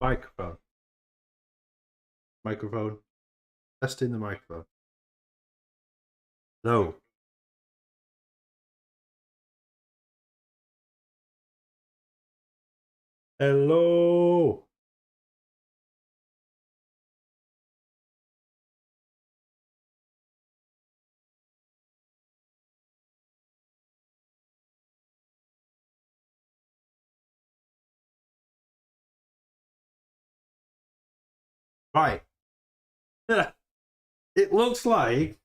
Microphone. Microphone. Testing the microphone. No. Hello. Right. It looks like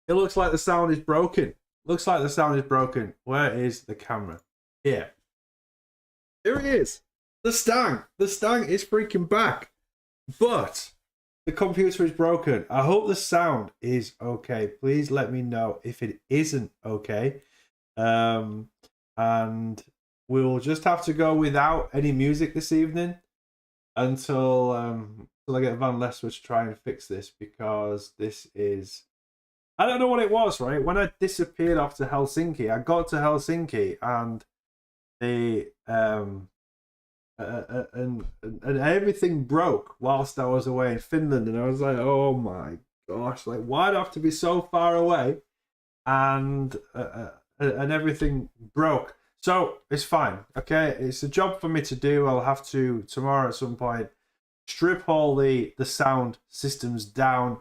the sound is broken. Looks like the sound is broken. Where is the camera? Here. Here it is. The Stang. The Stang is freaking back. But the computer is broken. I hope the sound is okay. Please let me know if it isn't okay. And we'll just have to go without any music this evening until I get Van Lesser to try and fix this, because this is, I don't know what it was, right? When I disappeared off to Helsinki, I got to Helsinki and the and everything broke whilst I was away in Finland, and I was like, oh my gosh, like, why do I have to be so far away? And everything broke. So it's fine, okay? It's a job for me to do. I'll have to tomorrow at some point strip all the sound systems down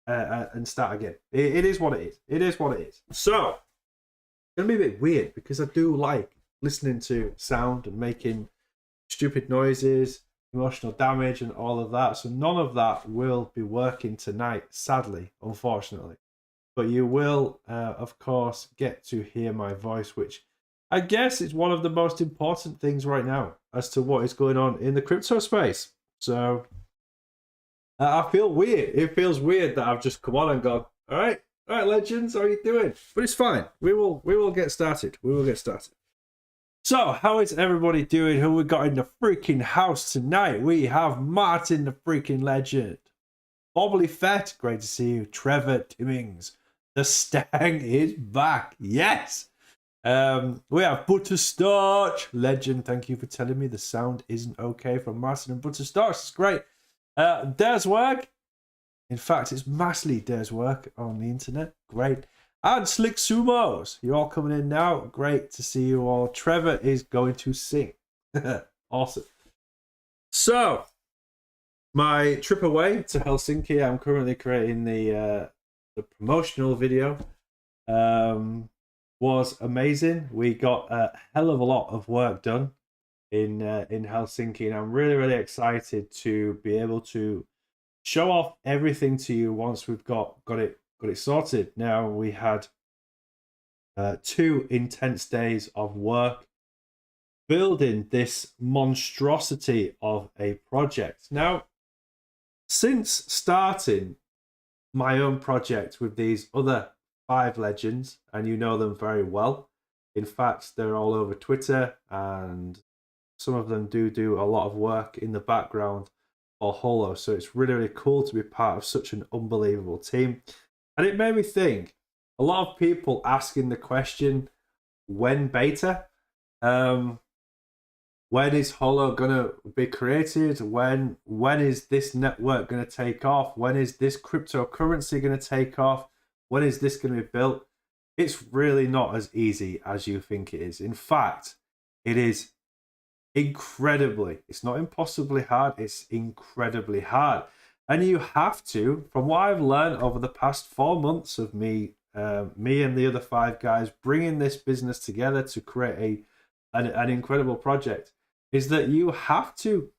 and start again. It is what it is. It is what it is. So it's gonna be a bit weird because I do like listening to sound and making stupid noises, emotional damage, and all of that. So none of that will be working tonight, sadly, unfortunately. But you will, of course, get to hear my voice, which I guess is one of the most important things right now as to what is going on in the crypto space. So I feel weird. It feels weird that I've just come on and gone, all right, legends, how are you doing? But it's fine. We will get started. We will get started. So, how is everybody doing? Who we got in the freaking house tonight? We have Martin, the freaking legend. Bobbly Fett, great to see you. Trevor Timmings, the Stang is back. Yes. We have Butterstarch, legend. Thank you for telling me the sound isn't okay from Martin and Butterstarch. It's great. Des work. In fact, it's massively Des work on the internet. Great. And Slick Sumos, you're all coming in now. Great to see you all. Trevor is going to sing. Awesome. So, my trip away to Helsinki, I'm currently creating the promotional video. Was amazing. We got a hell of a lot of work done in Helsinki, and I'm really excited to be able to show off everything to you once we've got it sorted. Now, we had 2 intense days of work building this monstrosity of a project. Now, since starting my own project with these other 5 legends, and you know them very well, in fact, they're all over Twitter, and some of them do a lot of work in the background for Holo, so it's really cool to be part of such an unbelievable team. And it made me think, a lot of people asking the question, when beta? When is Holo gonna be created? When is this network gonna take off? When is this cryptocurrency gonna take off? When is this gonna be built? It's really not as easy as you think it is. In fact, it is incredibly, it's not impossibly hard, it's incredibly hard. And you have to, from what I've learned over the past 4 months of me and the other 5 guys bringing this business together to create an incredible project, is that you have to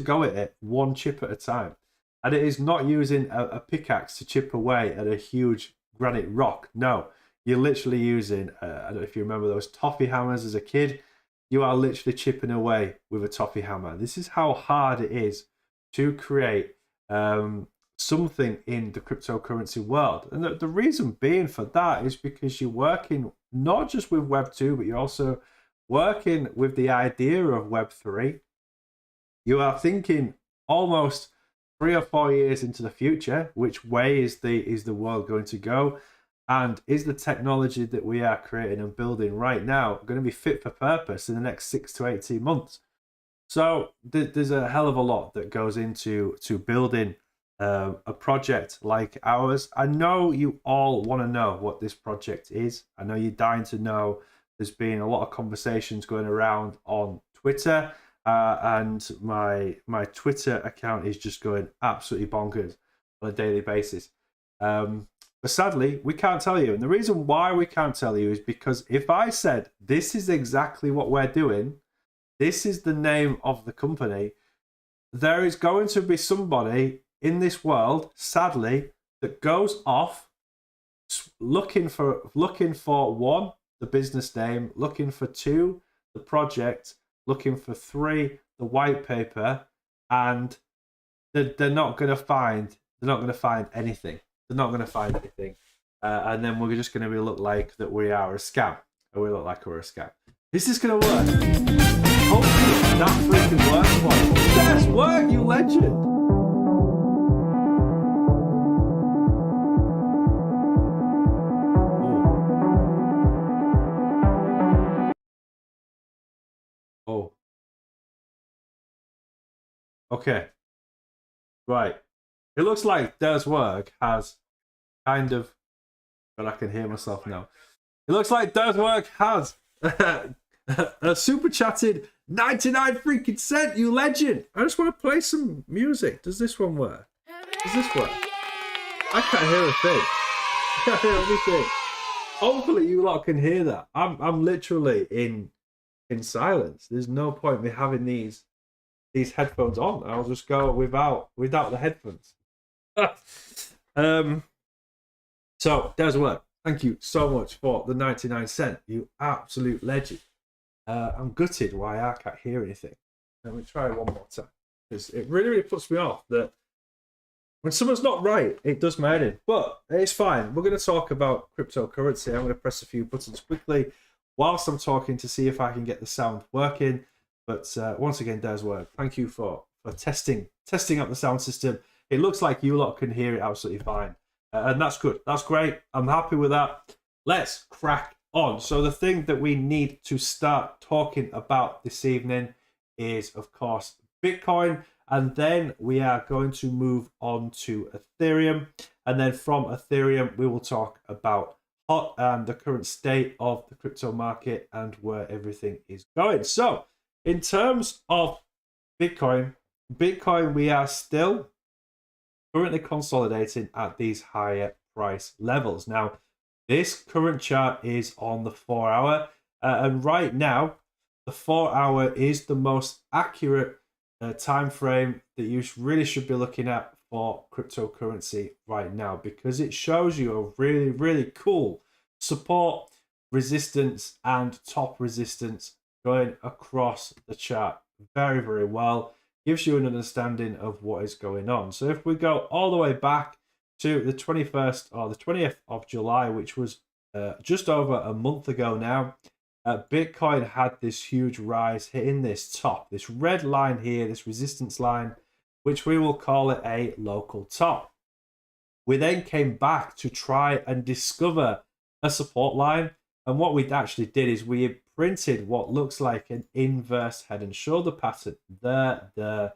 go at it one chip at a time. And it is not using a pickaxe to chip away at a huge granite rock. No, you're literally using, I don't know if you remember those toffee hammers as a kid. You are literally chipping away with a toffee hammer. This is how hard it is to create something in the cryptocurrency world. And the reason being for that is because you're working not just with Web 2, but you're also working with the idea of Web 3. You are thinking almost 3 or 4 years into the future. Which way is the world going to go? And is the technology that we are creating and building right now going to be fit for purpose in the next 6 to 18 months? So there's a hell of a lot that goes into building a project like ours. I know you all want to know what this project is. I know you're dying to know. There's been a lot of conversations going around on Twitter, and my Twitter account is just going absolutely bonkers on a daily basis. But sadly, we can't tell you. And the reason why we can't tell you is because if I said this is exactly what we're doing, this is the name of the company, there is going to be somebody in this world, sadly, that goes off looking for one, the business name, looking for two, the project, looking for three, the white paper, and they're not going to find anything. They're not going to find anything, and then we're just going to look like that we are a scam, or we look like we're a scam. Is this going to work? Hopefully that freaking works for you. Yes, work, you legend. Oh. Okay. Right. It looks like Des Work has kind of, but I can hear myself now. It looks like Des Work has a super chatted 99 freaking cent, you legend. I just want to play some music. Does this one work? Does this work? I can't hear a thing. I can't hear anything. Hopefully you lot can hear that. I'm literally in silence. There's no point me having these headphones on. I'll just go without the headphones. So Des Work, thank you so much for the 99 cent, you absolute legend. I'm gutted why I can't hear anything. Let me try one more time, because it really puts me off that when someone's not right, it does my head in. But it's fine. We're going to talk about cryptocurrency. I'm going to press a few buttons quickly whilst I'm talking to see if I can get the sound working. But once again, Des Work, thank you for testing up the sound system. It looks like you lot can hear it absolutely fine. And that's good. That's great. I'm happy with that. Let's crack on. So the thing that we need to start talking about this evening is, of course, Bitcoin. And then we are going to move on to Ethereum. And then from Ethereum, we will talk about HOT and the current state of the crypto market and where everything is going. So in terms of Bitcoin, we are still currently consolidating at these higher price levels. Now, this current chart is on the 4 hour, and right now, the 4 hour is the most accurate time frame that you really should be looking at for cryptocurrency right now, because it shows you a really, really cool support, resistance, and top resistance going across the chart very, very well. Gives you an understanding of what is going on. So if we go all the way back to the 21st or the 20th of July, which was just over a month ago now, Bitcoin had this huge rise hitting this top, this red line here, this resistance line, which we will call it a local top. We then came back to try and discover a support line. And what we actually did is we printed what looks like an inverse head and shoulder pattern. There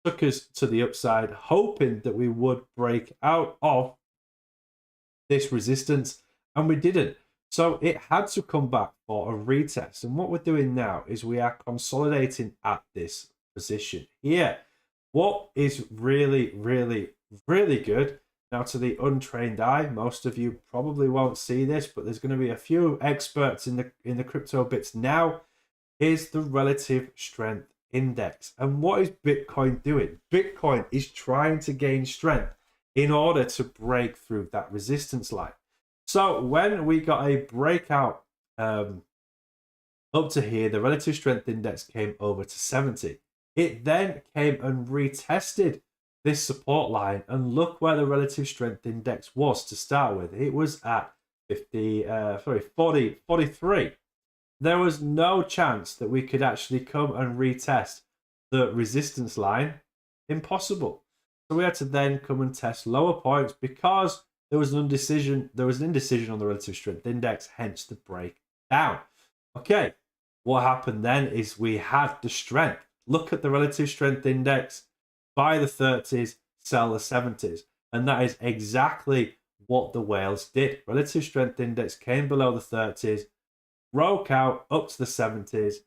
took us to the upside, hoping that we would break out of this resistance, and we didn't. So it had to come back for a retest. And what we're doing now is we are consolidating at this position here. What is really, really, really good, now to the untrained eye, most of you probably won't see this, but there's going to be a few experts in the crypto bits now, is the relative strength index. And what is Bitcoin doing? Bitcoin is trying to gain strength in order to break through that resistance line. So when we got a breakout up to here, the relative strength index came over to 70. It then came and retested this support line, and look where the relative strength index was to start with. It was at 43. There was no chance that we could actually come and retest the resistance line. Impossible. So we had to then come and test lower points because there was an indecision on the relative strength index, hence the breakdown. Okay, what happened then is we had the strength. Look at the relative strength index, buy the 30s, sell the 70s. And that is exactly what the whales did. Relative strength index came below the 30s, broke out up to the 70s,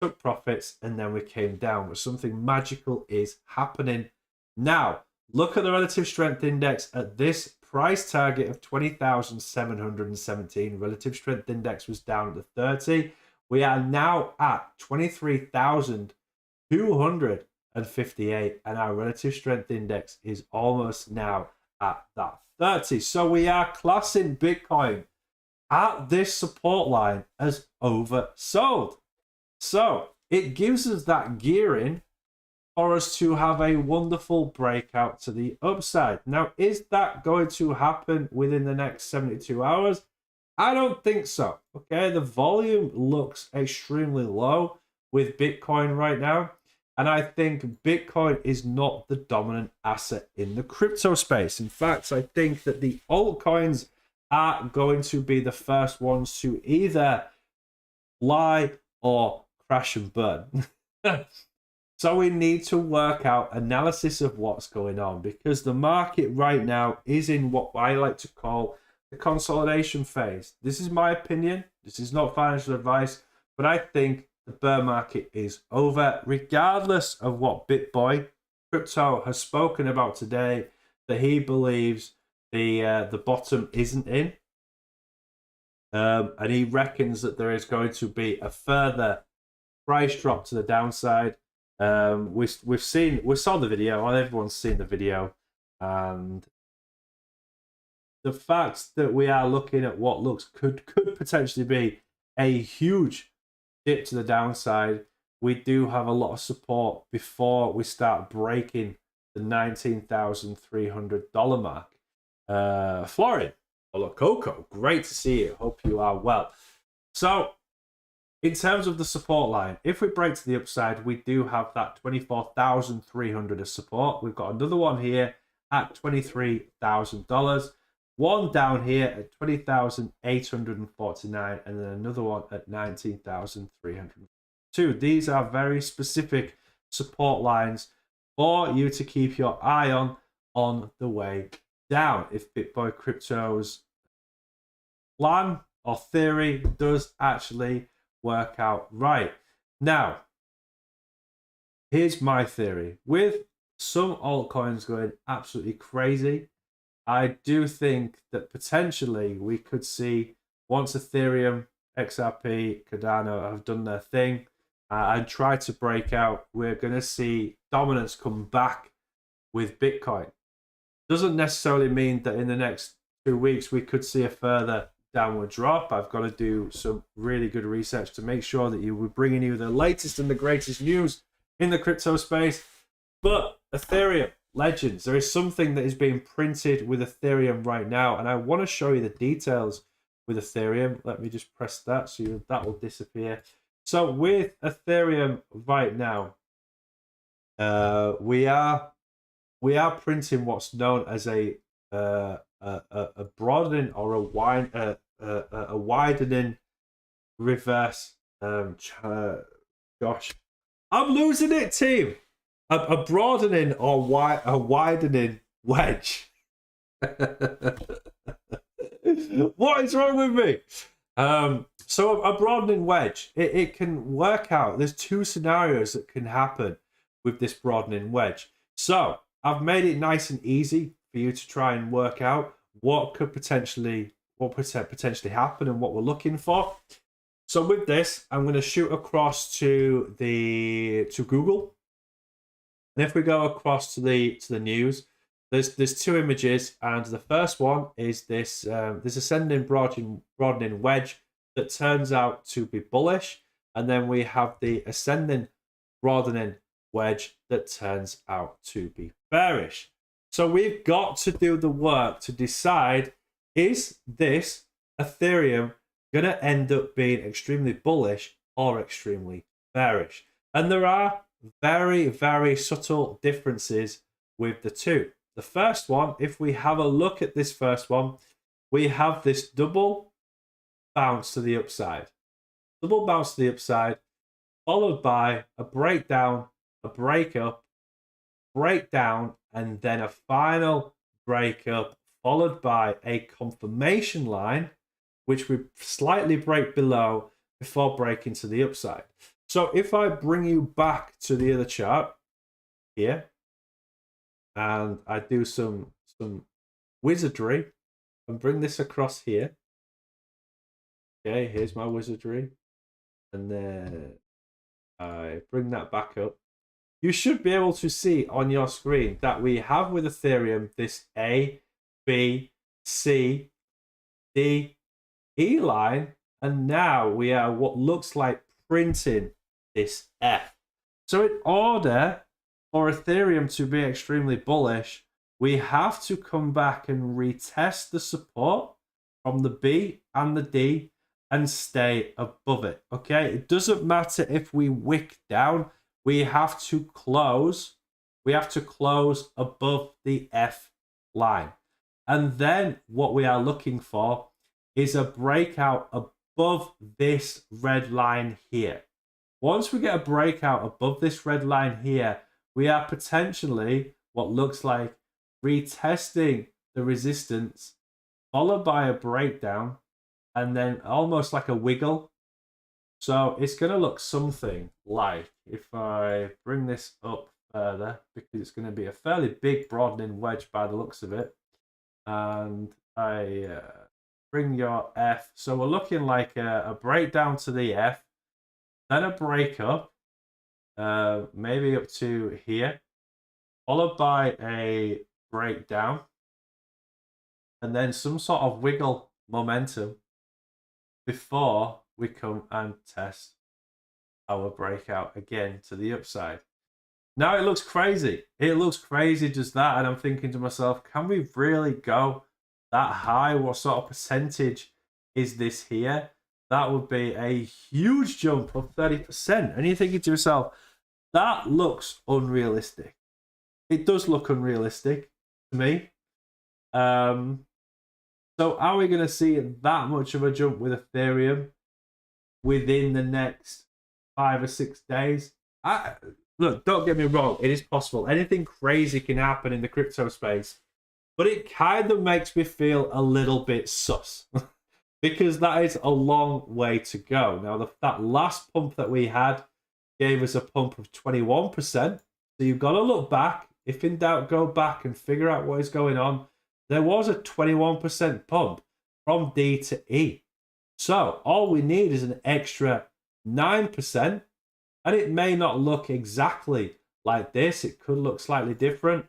took profits, and then we came down. But something magical is happening now. Look at the relative strength index at this price target of 20,717. Relative strength index was down to 30. We are now at 23,258, and our relative strength index is almost now at that 30. So we are classing Bitcoin at this support line as oversold. So it gives us that gearing for us to have a wonderful breakout to the upside. Now, is that going to happen within the next 72 hours? I don't think so. Okay, the volume looks extremely low with Bitcoin right now. And I think Bitcoin is not the dominant asset in the crypto space. In fact, I think that the altcoins are going to be the first ones to either fly or crash and burn. So we need to work out analysis of what's going on, because the market right now is in what I like to call the consolidation phase. This is my opinion. This is not financial advice, but I think the bear market is over, regardless of what BitBoy Crypto has spoken about today, that he believes the bottom isn't in. And he reckons that there is going to be a further price drop to the downside. We saw the video, and everyone's seen the video, and the fact that we are looking at what could potentially be a huge dip to the downside. We do have a lot of support before we start breaking the $19,300 mark. Florin, hello Coco, great to see you. Hope you are well. So, in terms of the support line, if we break to the upside, we do have that 24,300 as support. We've got another one here at $23,000. One down here at 20,849, and then another one at 19,302. These are very specific support lines for you to keep your eye on the way down. If BitBoy Crypto's plan or theory does actually work out right. Now, here's my theory. With some altcoins going absolutely crazy, I do think that potentially we could see, once Ethereum, XRP, Cardano have done their thing and try to break out, we're going to see dominance come back with Bitcoin. Doesn't necessarily mean that in the next 2 weeks we could see a further downward drop. I've got to do some really good research to make sure that we're bringing you the latest and the greatest news in the crypto space. But Ethereum, legends, there is something that is being printed with Ethereum right now, and I want to show you the details with Ethereum. Let me just press that so that will disappear. So with Ethereum right now, we are printing what's known as a broadening or a widening reverse. Gosh, I'm losing it, team. A broadening or a widening wedge. What is wrong with me? So a broadening wedge, it can work out. There's two scenarios that can happen with this broadening wedge. So I've made it nice and easy for you to try and work out what could potentially happen and what we're looking for. So with this, I'm going to shoot across to Google. And if we go across to the news, there's two images, and the first one is this ascending broadening wedge that turns out to be bullish, and then we have the ascending broadening wedge that turns out to be bearish. So we've got to do the work to decide, is this Ethereum going to end up being extremely bullish or extremely bearish? And there are very, very subtle differences with the two. The first one, if we have a look at this first one, we have this double bounce to the upside. Double bounce to the upside. followed by a breakdown, a breakup, breakdown, and then a final breakup, followed by a confirmation line, which we slightly break below before breaking to the upside. So if I bring you back to the other chart here, and I do some wizardry and bring this across here. Okay, here's my wizardry. And then I bring that back up. You should be able to see on your screen that we have with Ethereum this A, B, C, D, E line, and now we are what looks like printing this F. So in order for Ethereum to be extremely bullish, we have to come back and retest the support from the B and the D and stay above it. Okay, it doesn't matter if we wick down, we have to close. We have to close above the F line. And then what we are looking for is a breakout above this red line here. Once we get a breakout above this red line here, we are potentially what looks like retesting the resistance, followed by a breakdown, and then almost like a wiggle. So it's going to look something like, if I bring this up further, because it's going to be a fairly big broadening wedge by the looks of it, and I bring your F. So we're looking like a breakdown to the F, then a breakup, maybe up to here, followed by a breakdown, and then some sort of wiggle momentum before we come and test our breakout again to the upside. Now it looks crazy. It looks crazy just that, and I'm thinking to myself, can we really go that high? What sort of percentage is this here? That would be a huge jump of 30%. And you're thinking to yourself, that looks unrealistic. It does look unrealistic to me. So are we going to see that much of a jump with Ethereum within the next 5 or 6 days? Look, don't get me wrong, it is possible. Anything crazy can happen in the crypto space, but it kind of makes me feel a little bit sus because that is a long way to go. Now, that last pump that we had gave us a pump of 21%. So you've got to look back. If in doubt, go back and figure out what is going on. There was a 21% pump from D to E. So all we need is an extra 9%. And it may not look exactly like this. It could look slightly different.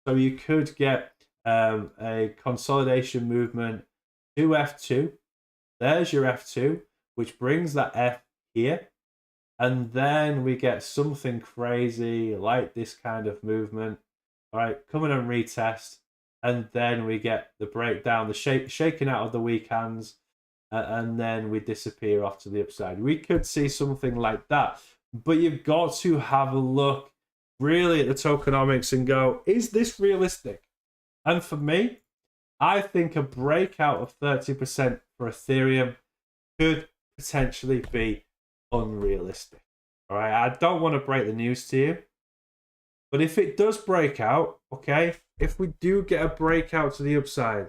So you could get a consolidation movement to F2. There's your F2, which brings that F here. And then we get something crazy like this kind of movement. All right, come in and retest. And then we get the breakdown, the shaking out of the weak hands. And then we disappear off to the upside. We could see something like that. But you've got to have a look really at the tokenomics and go, is this realistic? And for me, I think a breakout of 30% for Ethereum could potentially be unrealistic. All right, I don't want to break the news to you, but if it does break out, okay, if we do get a breakout to the upside,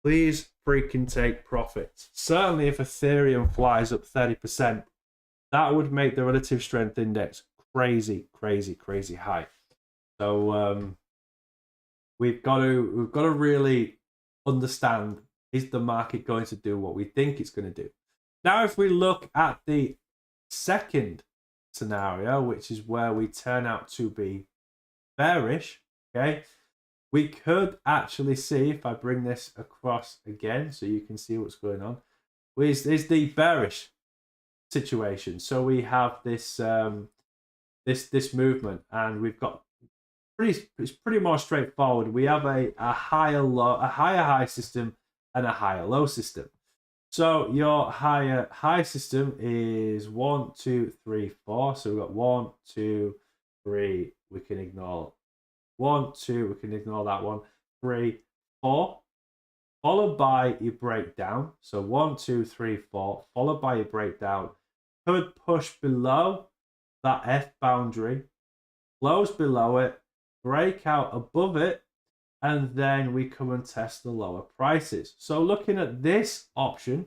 please freaking take profits. Certainly if Ethereum flies up 30%, that would make the relative strength index crazy, crazy, crazy high. So we've got to really understand, is the market going to do what we think it's going to do? Now, if we look at the second scenario, which is where we turn out to be bearish, okay, we could actually see, if I bring this across again so you can see what's going on, is the bearish situation. So we have this this movement, and we've got it's pretty more straightforward. We have a higher low, a higher high system, and a higher low system. So your higher high system is 1, 2, 3, 4. So we've got 1, 2, 3. We can ignore 1, 2. We can ignore that one. 3, 4. Followed by your breakdown. So 1, 2, 3, 4. Followed by your breakdown. Could push below that F boundary, close below it, break out above it, and then we come and test the lower prices. So looking at this option,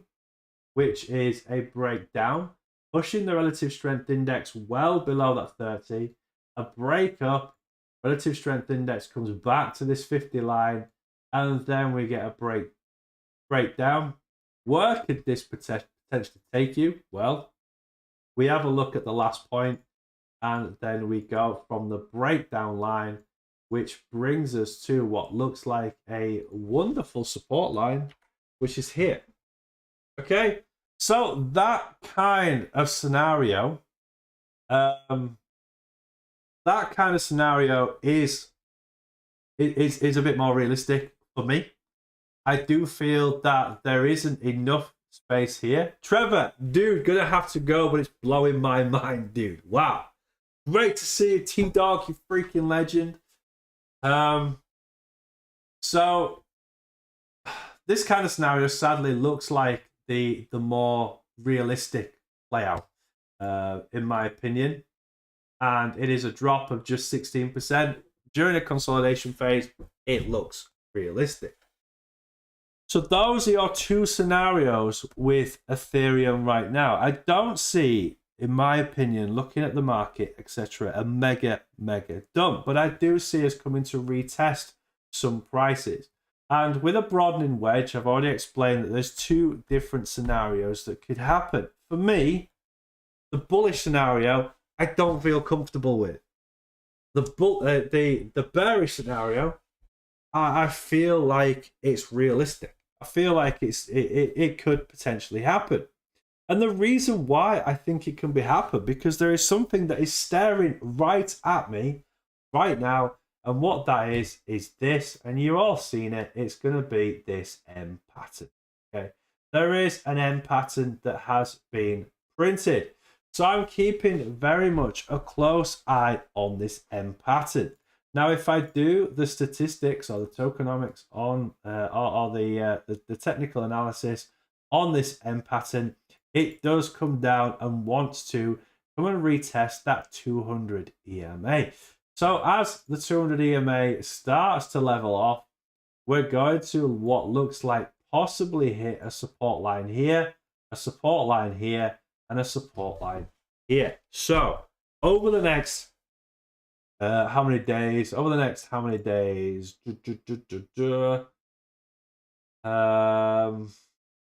which is a breakdown, pushing the relative strength index well below that 30, a break up, relative strength index comes back to this 50 line, and then we get a breakdown. Where could this potentially take you? Well, we have a look at the last point, and then we go from the breakdown line, which brings us to what looks like a wonderful support line, which is here. Okay, so that kind of scenario, is a bit more realistic for me. I do feel that there isn't enough space here. Trevor, dude, gonna have to go, but it's blowing my mind, dude. Wow. Great to see you, T-Dog, you freaking legend. So this kind of scenario sadly looks like the more realistic layout, in my opinion. And it is a drop of just 16%. During a consolidation phase, it looks realistic. So those are your two scenarios with Ethereum right now. I don't see, in my opinion, looking at the market, etc., a mega dump. But I do see us coming to retest some prices. And with a broadening wedge, I've already explained that there's two different scenarios that could happen. For me, the bullish scenario, I don't feel comfortable with. The bearish scenario, I feel like it's realistic. I feel like it could potentially happen. And the reason why I think it can be happen, because there is something that is staring right at me right now. And what that is this, and you're all seen it, it's going to be this M pattern. Okay, there is an M pattern that has been printed. So I'm keeping very much a close eye on this M pattern. Now, if I do the statistics or the tokenomics on, or the technical analysis on this M pattern, it does come down and wants to come and retest that 200 EMA. So as the 200 EMA starts to level off, we're going to what looks like possibly hit a support line here, a support line here, and a support line here. So over the next how many days? Over the next how many days? Over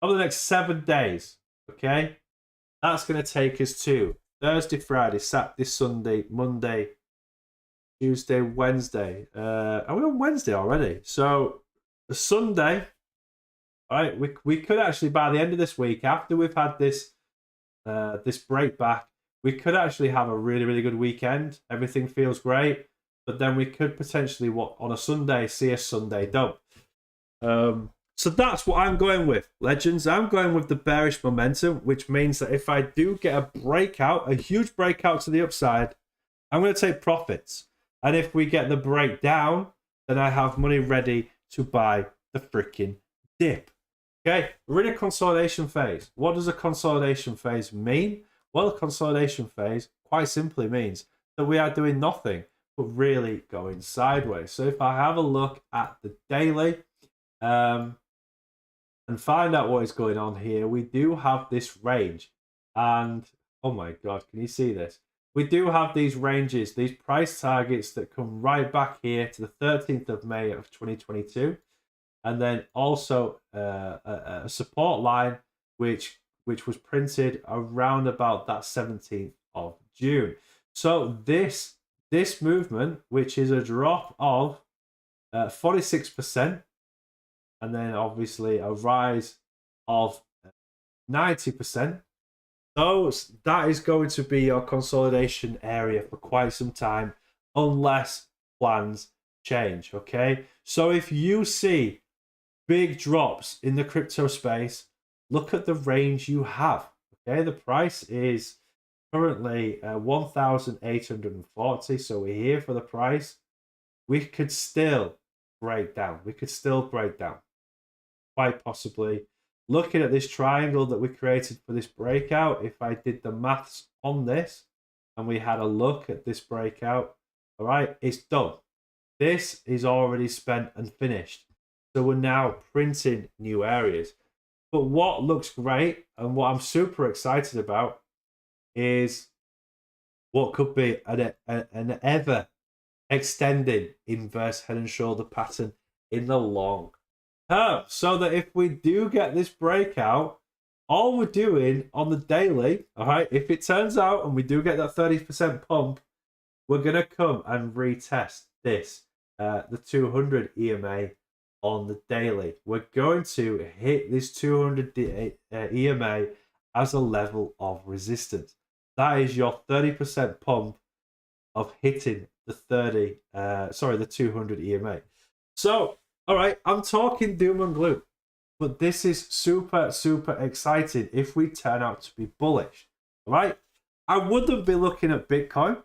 the next 7 days, okay? That's going to take us to Thursday, Friday, Saturday, Sunday, Monday, Tuesday, Wednesday. Are we on Wednesday already? So Sunday, all right, we could actually, by the end of this week, after we've had this this break back, we could actually have a really good weekend. Everything feels great, but then we could potentially, on a Sunday, see a Sunday dump. So that's what I'm going with, legends. I'm going with the bearish momentum, which means that if I do get a breakout, a huge breakout to the upside, I'm going to take profits. And if we get the breakdown, then I have money ready to buy the freaking dip. Okay, we're in a consolidation phase. What does a consolidation phase mean? Well, a consolidation phase quite simply means that we are doing nothing but really going sideways. So if I have a look at the daily and find out what is going on here, we do have this range. And oh my God, can you see this? We do have these ranges, these price targets that come right back here to the 13th of May of 2022. And then also a support line, which was printed around about that 17th of June. So this movement, which is a drop of 46%, and then obviously a rise of 90%, that is going to be your consolidation area for quite some time, unless plans change, okay? So if you see big drops in the crypto space, look at the range you have, okay? The price is currently 1,840, so we're here for the price. We could still break down. Quite possibly. Looking at this triangle that we created for this breakout, if I did the maths on this, and we had a look at this breakout, all right, it's done. This is already spent and finished. So we're now printing new areas. But what looks great and what I'm super excited about is what could be an ever extending inverse head and shoulder pattern in the long term. So that if we do get this breakout, all we're doing on the daily, all right, if it turns out and we do get that 30% pump, we're going to come and retest this, the 200 EMA on the daily. We're going to hit this 200 EMA as a level of resistance. That is your 30% pump of hitting the 200 EMA. So, all right, I'm talking doom and gloom, but this is super, super exciting if we turn out to be bullish, all right? I wouldn't be looking at Bitcoin.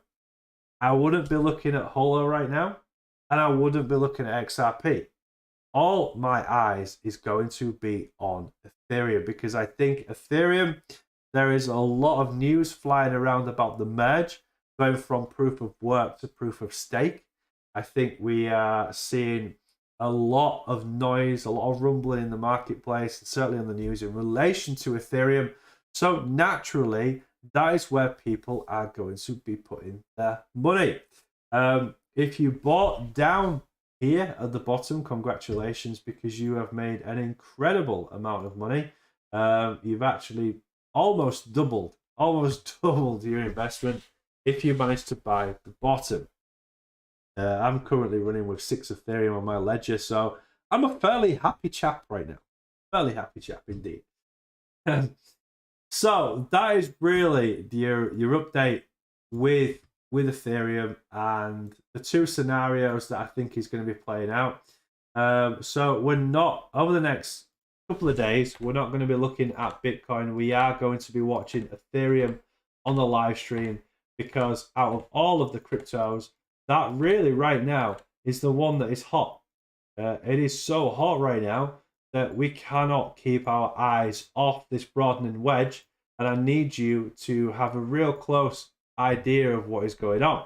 I wouldn't be looking at Holo right now, and I wouldn't be looking at XRP. All my eyes is going to be on Ethereum, because I think Ethereum, there is a lot of news flying around about the merge, going from proof of work to proof of stake. I think we are seeing a lot of noise, a lot of rumbling in the marketplace, and certainly on the news in relation to Ethereum. So naturally, that is where people are going to be putting their money. If you bought down here at the bottom, congratulations, because you have made an incredible amount of money. You've actually almost doubled your investment if you managed to buy the bottom. I'm currently running with 6 Ethereum on my ledger, so I'm a fairly happy chap right now. Fairly happy chap indeed. So that is really your update with Ethereum and the two scenarios that I think is going to be playing out. So we're not, over the next couple of days, we're not going to be looking at Bitcoin. We are going to be watching Ethereum on the live stream, because out of all of the cryptos, that really right now is the one that is hot. It is so hot right now that we cannot keep our eyes off this broadening wedge, and I need you to have a real close idea of what is going on.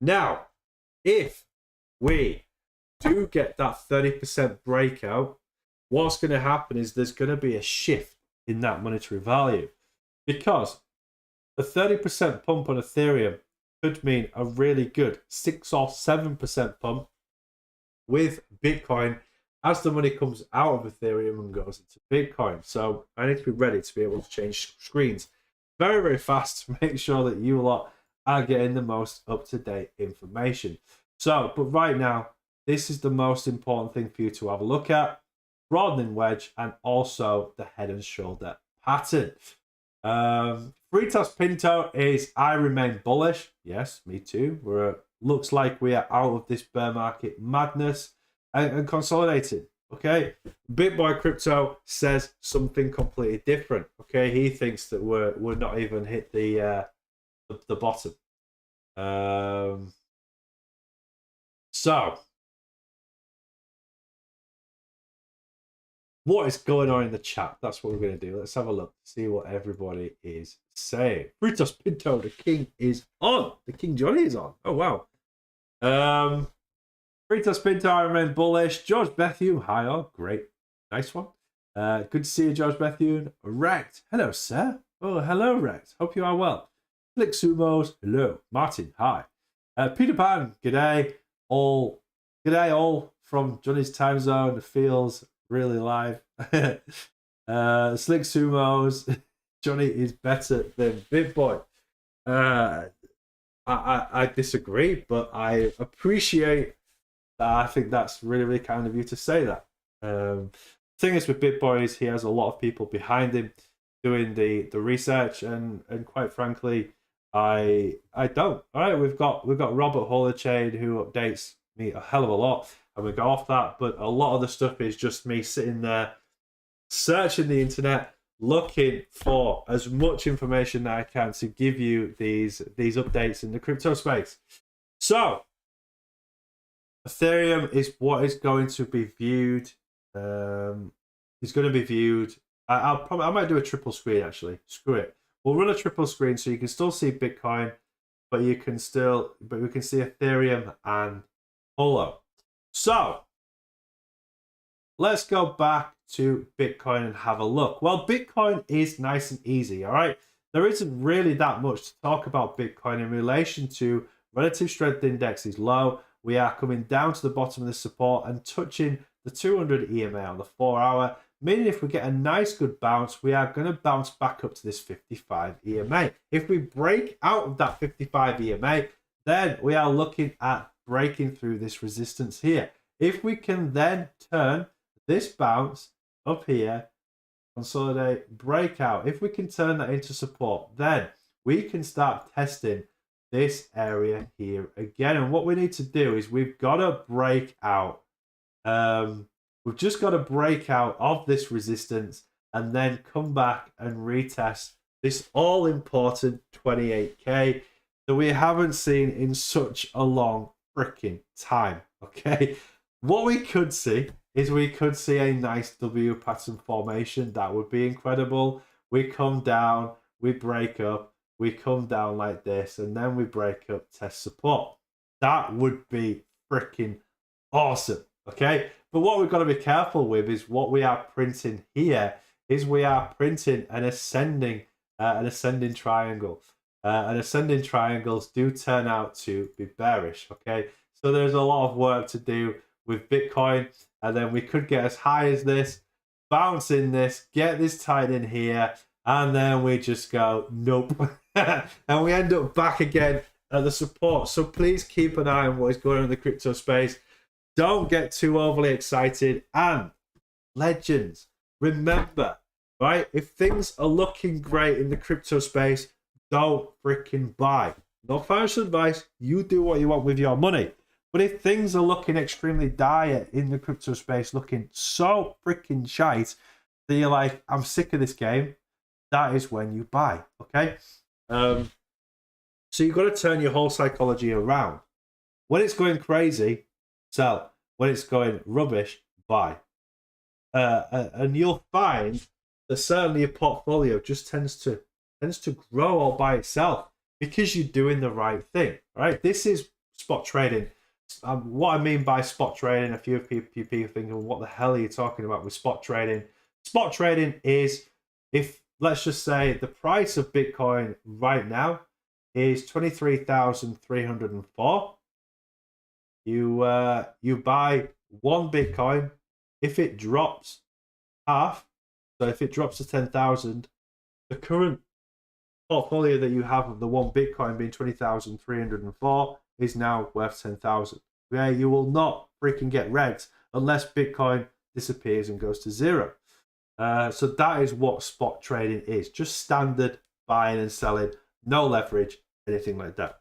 Now, if we do get that 30% breakout, what's going to happen is there's going to be a shift in that monetary value, because a 30% pump on Ethereum could mean a really good 6 or 7% pump with Bitcoin as the money comes out of Ethereum and goes into Bitcoin. So I need to be ready to be able to change screens very, very fast to make sure that you lot are getting the most up-to-date information. So, but right now, this is the most important thing for you to have a look at: broadening wedge and also the head and shoulder pattern. Fritos Pinto is, I remain bullish. Yes, me too. Looks like we are out of this bear market madness and consolidating. Okay, BitBoy Crypto says something completely different. Okay, he thinks that we're not even hit the bottom. So what is going on in the chat? That's what we're going to do. Let's have a look, see what everybody is saying. Fritos Pinto, the king is on. The King Johnny is on. Oh, wow. Fritos Pinto, I remain bullish. George Bethune, hi, oh, great. Nice one. Good to see you, George Bethune. Wrecked, hello, sir. Oh, hello, Wrecked. Hope you are well. Flick Sumos, hello. Martin, hi. Peter Pan, g'day. G'day all from Johnny's time zone. It feels really live. Slick Sumos, Johnny is better than BitBoy. I disagree, but I appreciate that. I think that's really, really kind of you to say that. The thing is with BitBoy is he has a lot of people behind him doing the research, and quite frankly, I don't. All right, we've got Robert Holochain who updates me a hell of a lot, and we go off that, but a lot of the stuff is just me sitting there searching the internet, looking for as much information that I can to give you these updates in the crypto space. So Ethereum is what is going to be viewed. It's going to be viewed. I might do a triple screen actually. Screw it. We'll run a triple screen so you can still see Bitcoin, but we can see Ethereum and Holo. So let's go back to Bitcoin and have a look. Well, Bitcoin is nice and easy, all right? There isn't really that much to talk about Bitcoin in relation to relative strength index is low. We are coming down to the bottom of the support and touching the 200 EMA on the 4-hour, meaning if we get a nice good bounce, we are going to bounce back up to this 55 EMA. If we break out of that 55 EMA, then we are looking at breaking through this resistance here. If we can then turn this bounce up here, consolidate, breakout, if we can turn that into support, then we can start testing this area here again. And what we need to do is we've got to break out. We've just got to break out of this resistance and then come back and retest this all important 28K that we haven't seen in such a long freaking time. Okay, what we could see is we could see a nice W pattern formation. That would be incredible. We come down, we break up, we come down like this, and then we break up, test support. That would be freaking awesome. Okay, but what we've got to be careful with is what we are printing here is we are printing an ascending triangle. And ascending triangles do turn out to be bearish. Okay, so there's a lot of work to do with Bitcoin, and then we could get as high as this, bounce in this, get this tight in here, and then we just go nope, and we end up back again at the support. So please keep an eye on what is going on in the crypto space. Don't get too overly excited. And legends, remember, right? If things are looking great in the crypto space, don't freaking buy. No financial advice. You do what you want with your money. But if things are looking extremely dire in the crypto space, looking so freaking shite, that you're like, I'm sick of this game, that is when you buy, okay? So you've got to turn your whole psychology around. When it's going crazy, sell. When it's going rubbish, buy. And you'll find that certainly your portfolio just tends to grow all by itself because you're doing the right thing, right? This is spot trading. What I mean by spot trading, a few people thinking, what the hell are you talking about with spot trading? Spot trading is, if let's just say the price of Bitcoin right now is 23,304. You buy one Bitcoin. If it drops half, so if it drops to 10,000, the current portfolio that you have of the one Bitcoin being 20,304 is now worth 10,000. Okay, you will not freaking get regs unless Bitcoin disappears and goes to zero. So that is what spot trading is. Just standard buying and selling, no leverage, anything like that.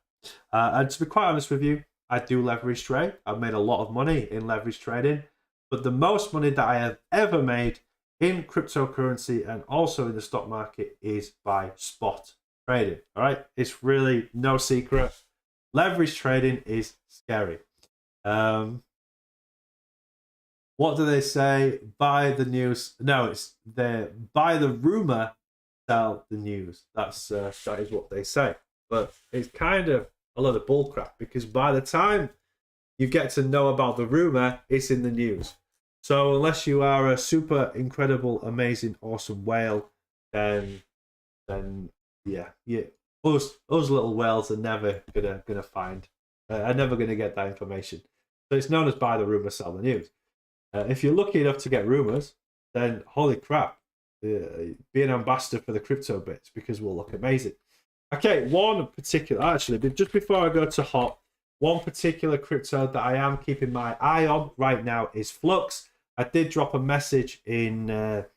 And to be quite honest with you, I do leverage trade. I've made a lot of money in leverage trading, but the most money that I have ever made in cryptocurrency and also in the stock market is by spot trading. All right, it's really no secret. Leverage trading is scary. What do they say? Buy the news. No, it's buy the rumor, sell the news. That is what they say. But it's kind of a lot of bullcrap because by the time you get to know about the rumor, it's in the news. So unless you are a super incredible, amazing, awesome whale, then yeah, us little whales are never gonna find, are never gonna get that information. So it's known as buy the rumor, sell the news. If you're lucky enough to get rumors, then holy crap, be an ambassador for the CryptoBits because we'll look amazing. Okay, one particular, actually, just before I go to HOT, one particular crypto that I am keeping my eye on right now is Flux. I did drop a message in to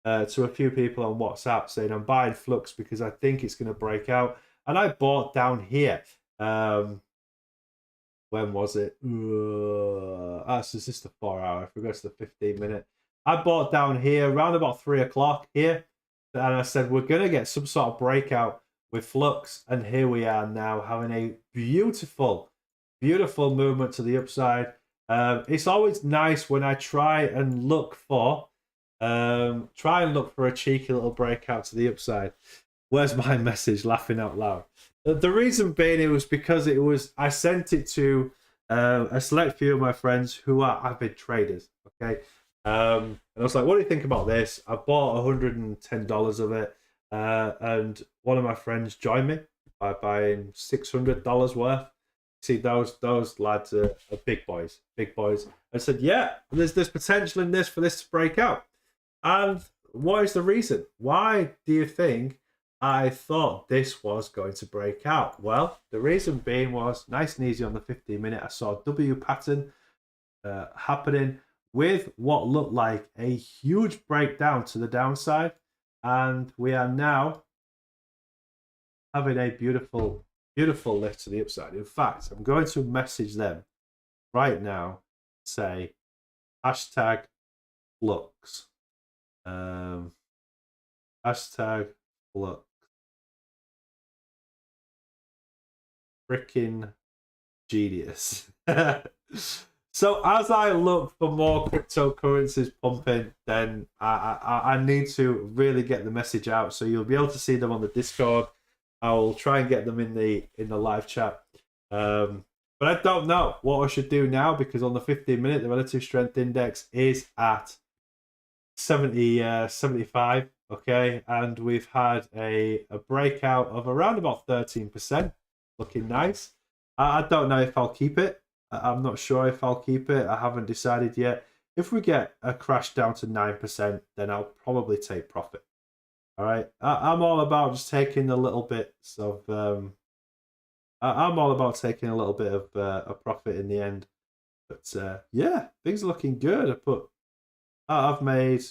a few people on WhatsApp saying I'm buying Flux because I think it's going to break out. And I bought down here. When was it? That's just the 4 hour. I forgot it's the 15-minute. I bought down here around about 3 o'clock here. And I said, we're going to get some sort of breakout with Flux. And here we are now having a beautiful, beautiful movement to the upside. It's always nice when I try and look for a cheeky little breakout to the upside. Where's my message? Laughing out loud. The reason being, it was because I sent it to a select few of my friends who are avid traders. Okay, and I was like, "What do you think about this?" I bought $110 of it, and one of my friends joined me by buying $600 worth. See, those lads are big boys, big boys. I said, "Yeah, there's potential in this for this to break out." And what is the reason? Why do you think I thought this was going to break out? Well, the reason being was nice and easy on the 15-minute. I saw a W pattern happening with what looked like a huge breakdown to the downside. And we are now having a beautiful, beautiful lift to the upside. In fact, I'm going to message them right now, say hashtag flux. Hashtag flux. Freaking genius. So as I look for more cryptocurrencies pumping, then I need to really get the message out. So you'll be able to see them on the Discord. I will try and get them in the live chat. But I don't know what I should do now, because on the 15-minute, the relative strength index is at 75. Okay, and we've had a breakout of around about 13%, looking nice. I don't know if I'll keep it. I'm not sure if I'll keep it. I haven't decided yet. If we get a crash down to 9%, then I'll probably take profit. All right, I'm all about just taking a little bits of. I'm all about taking a little bit of a profit in the end. But yeah, things are looking good. I've made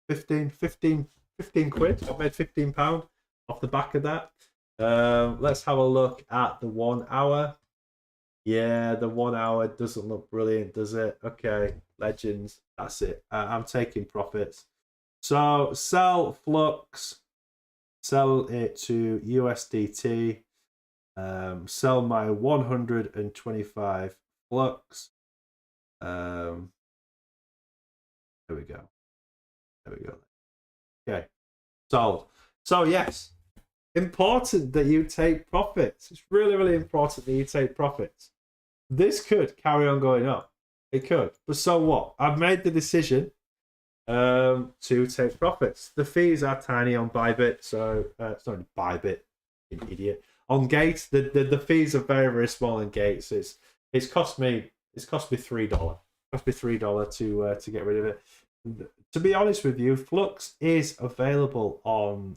15 quid. I've made £15 off the back of that. Let's have a look at the 1 hour. Yeah, the 1 hour doesn't look brilliant, does it? Okay, legends. That's it. I'm taking profits. So sell Flux, sell it to USDT, sell my 125 Flux. There we go. There we go. Okay, sold. So yes, important that you take profits. It's really, really important that you take profits. This could carry on going up. It could. But so what? I've made the decision to take profits. The fees are tiny on Bybit, so it's not Bybit, you idiot. On Gates, the fees are very, very small in Gates. It's cost me $3. Cost me $3 to get rid of it. To be honest with you, Flux is available on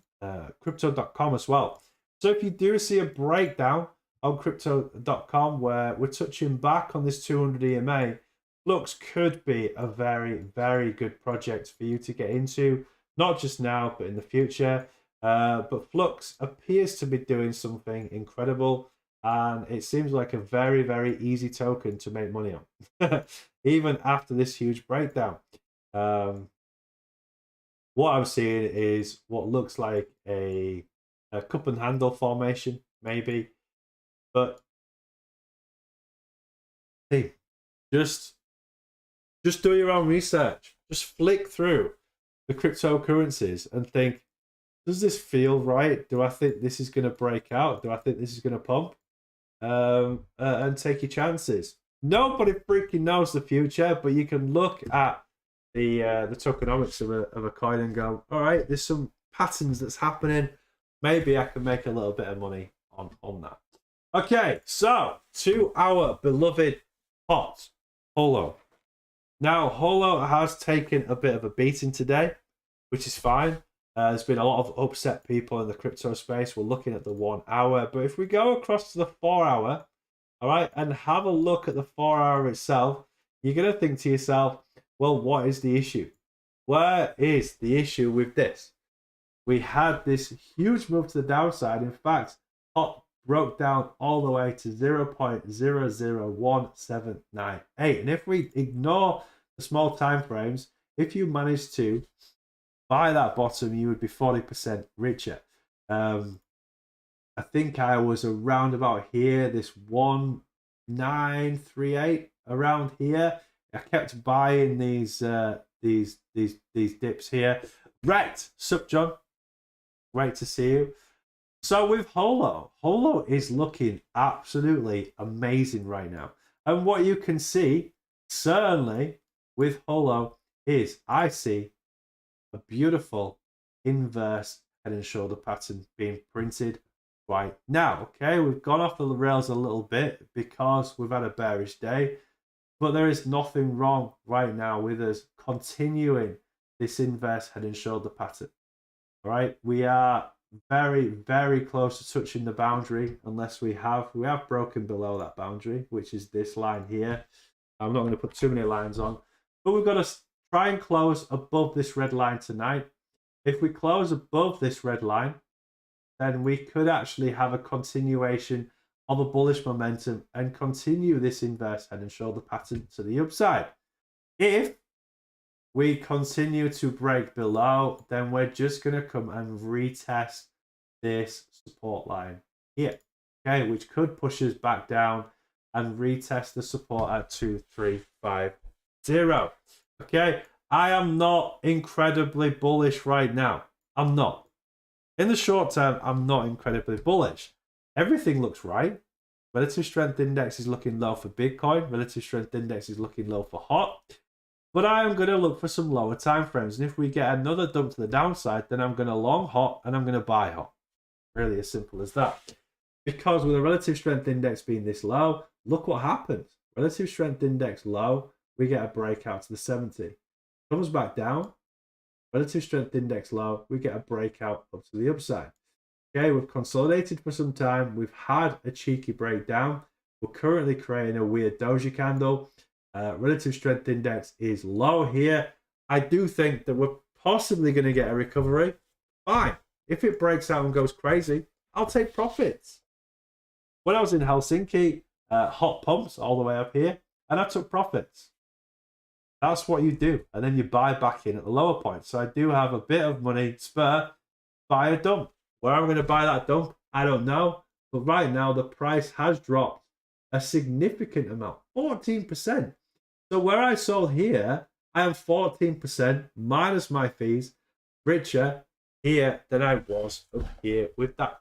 crypto.com as well. So if you do see a breakdown on crypto.com where we're touching back on this 200 EMA, Flux could be a very, very good project for you to get into, not just now, but in the future. But Flux appears to be doing something incredible, and it seems like a very, very easy token to make money on, even after this huge breakdown. What I'm seeing is what looks like a cup and handle formation, maybe. But hey, just do your own research. Just flick through the cryptocurrencies and think, does this feel right? Do I think this is going to break out? Do I think this is going to pump? And take your chances. Nobody freaking knows the future, but you can look at the tokenomics of a coin and go, all right, there's some patterns that's happening. Maybe I can make a little bit of money on that. Okay, so to our beloved HOT Holo. Now, Holo has taken a bit of a beating today, which is fine. There's been a lot of upset people in the crypto space. We're looking at the 1 hour, but if we go across to the 4 hour, all right, and have a look at the 4 hour itself, you're going to think to yourself, well, what is the issue? Where is the issue with this? We had this huge move to the downside. In fact, HOT broke down all the way to 0.001798. And if we ignore the small time frames, if you manage to buy that bottom, you would be 40% richer. I think I was around about here, this 1938 around here. I kept buying these dips here. Right, sup, John? Great to see you. So with Holo is looking absolutely amazing right now. And what you can see, certainly with Holo, is I see a beautiful inverse head and shoulder pattern being printed right now. Okay, we've gone off the rails a little bit because we've had a bearish day, but there is nothing wrong right now with us continuing this inverse head and shoulder pattern. All right, we are very, very close to touching the boundary unless we have broken below that boundary, which is this line here. I'm not going to put too many lines on, but we've got to try and close above this red line tonight. If we close above this red line, then we could actually have a continuation of a bullish momentum and continue this inverse head and shoulder pattern to the upside. If we continue to break below, then we're just going to come and retest this support line here, okay, which could push us back down and retest the support at 2350. Okay, I am not incredibly bullish right now. I'm not. In the short term, I'm not incredibly bullish. Everything looks right. Relative strength index is looking low for Bitcoin. Relative strength index is looking low for HOT. But I am going to look for some lower time frames. And if we get another dump to the downside, then I'm going to long HOT and I'm going to buy HOT. Really as simple as that. Because with a relative strength index being this low, look what happens. Relative strength index low, we get a breakout to the 70. Comes back down. Relative strength index low, we get a breakout up to the upside. Okay, we've consolidated for some time. We've had a cheeky breakdown. We're currently creating a weird doji candle. Relative strength index is low here. I do think that we're possibly going to get a recovery. Fine. If it breaks out and goes crazy, I'll take profits. When I was in Helsinki, hot pumps all the way up here, and I took profits. That's what you do. And then you buy back in at the lower point. So I do have a bit of money spare, buy a dump. Where I'm going to buy that dump, I don't know. But right now, the price has dropped a significant amount, 14%. So where I sold here, I am 14% minus my fees richer here than I was up here with that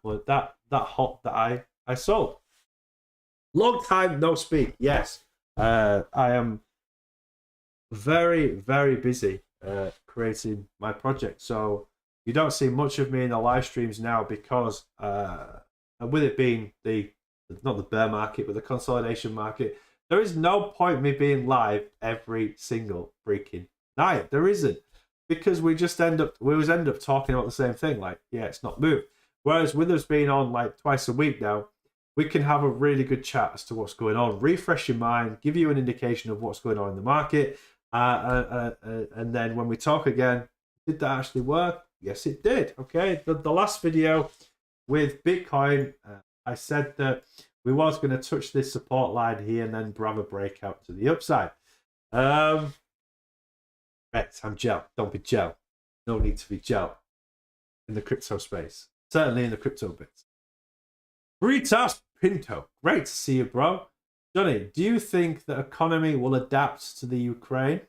HOT that I sold. Long time no speak. Yes, I am very, very busy creating my project. So you don't see much of me in the live streams now because with it being not the bear market, but the consolidation market, there is no point me being live every single freaking night. There isn't, because we end up talking about the same thing. Like, yeah, it's not moved. Whereas with us being on like twice a week now, we can have a really good chat as to what's going on, refresh your mind, give you an indication of what's going on in the market, and then when we talk again, did that actually work? Yes, it did. Okay, the last video with Bitcoin, I said that we was going to touch this support line here and then grab a breakout to the upside. Right, I'm gel. Don't be gel. No need to be gel in the crypto space. Certainly in the CryptoBits. Britas Pinto, great to see you, bro. Johnny, do you think the economy will adapt to the Ukraine?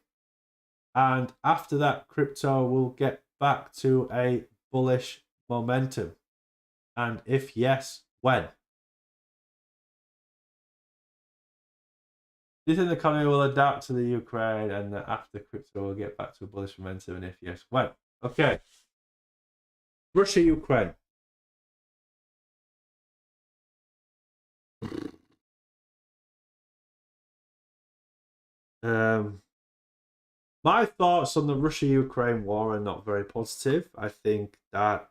And after that, crypto will get back to a bullish momentum? And if yes, when? Do you think the economy will adapt to the Ukraine and that after crypto will get back to a bullish momentum? And if yes, when? Okay. Russia, Ukraine. My thoughts on the Russia-Ukraine war are not very positive. I think that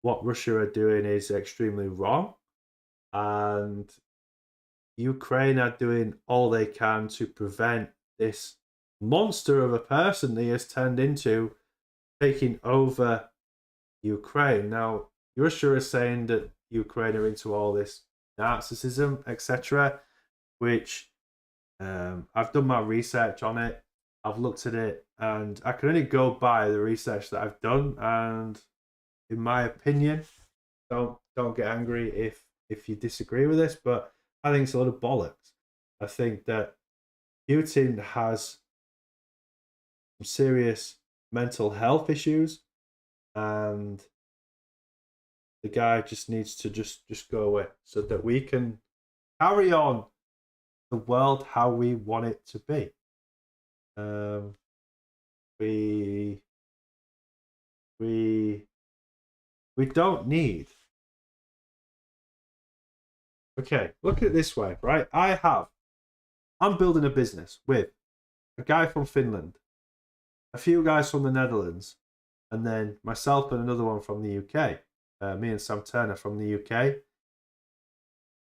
what Russia are doing is extremely wrong, and Ukraine are doing all they can to prevent this monster of a person he has turned into taking over Ukraine. Now, Russia is saying that Ukraine are into all this narcissism, etc., which I've done my research on it. I've looked at it, and I can only go by the research that I've done. And in my opinion, don't get angry if you disagree with this, but I think it's a lot of bollocks. I think that Putin has some serious mental health issues, and The guy just needs to just go away so that we can carry on the world how we want it to be. We don't need. Okay, look at it this way, right? I'm building a business with a guy from Finland, a few guys from the Netherlands, and then myself and another one from the UK. Me and Sam Turner from the UK,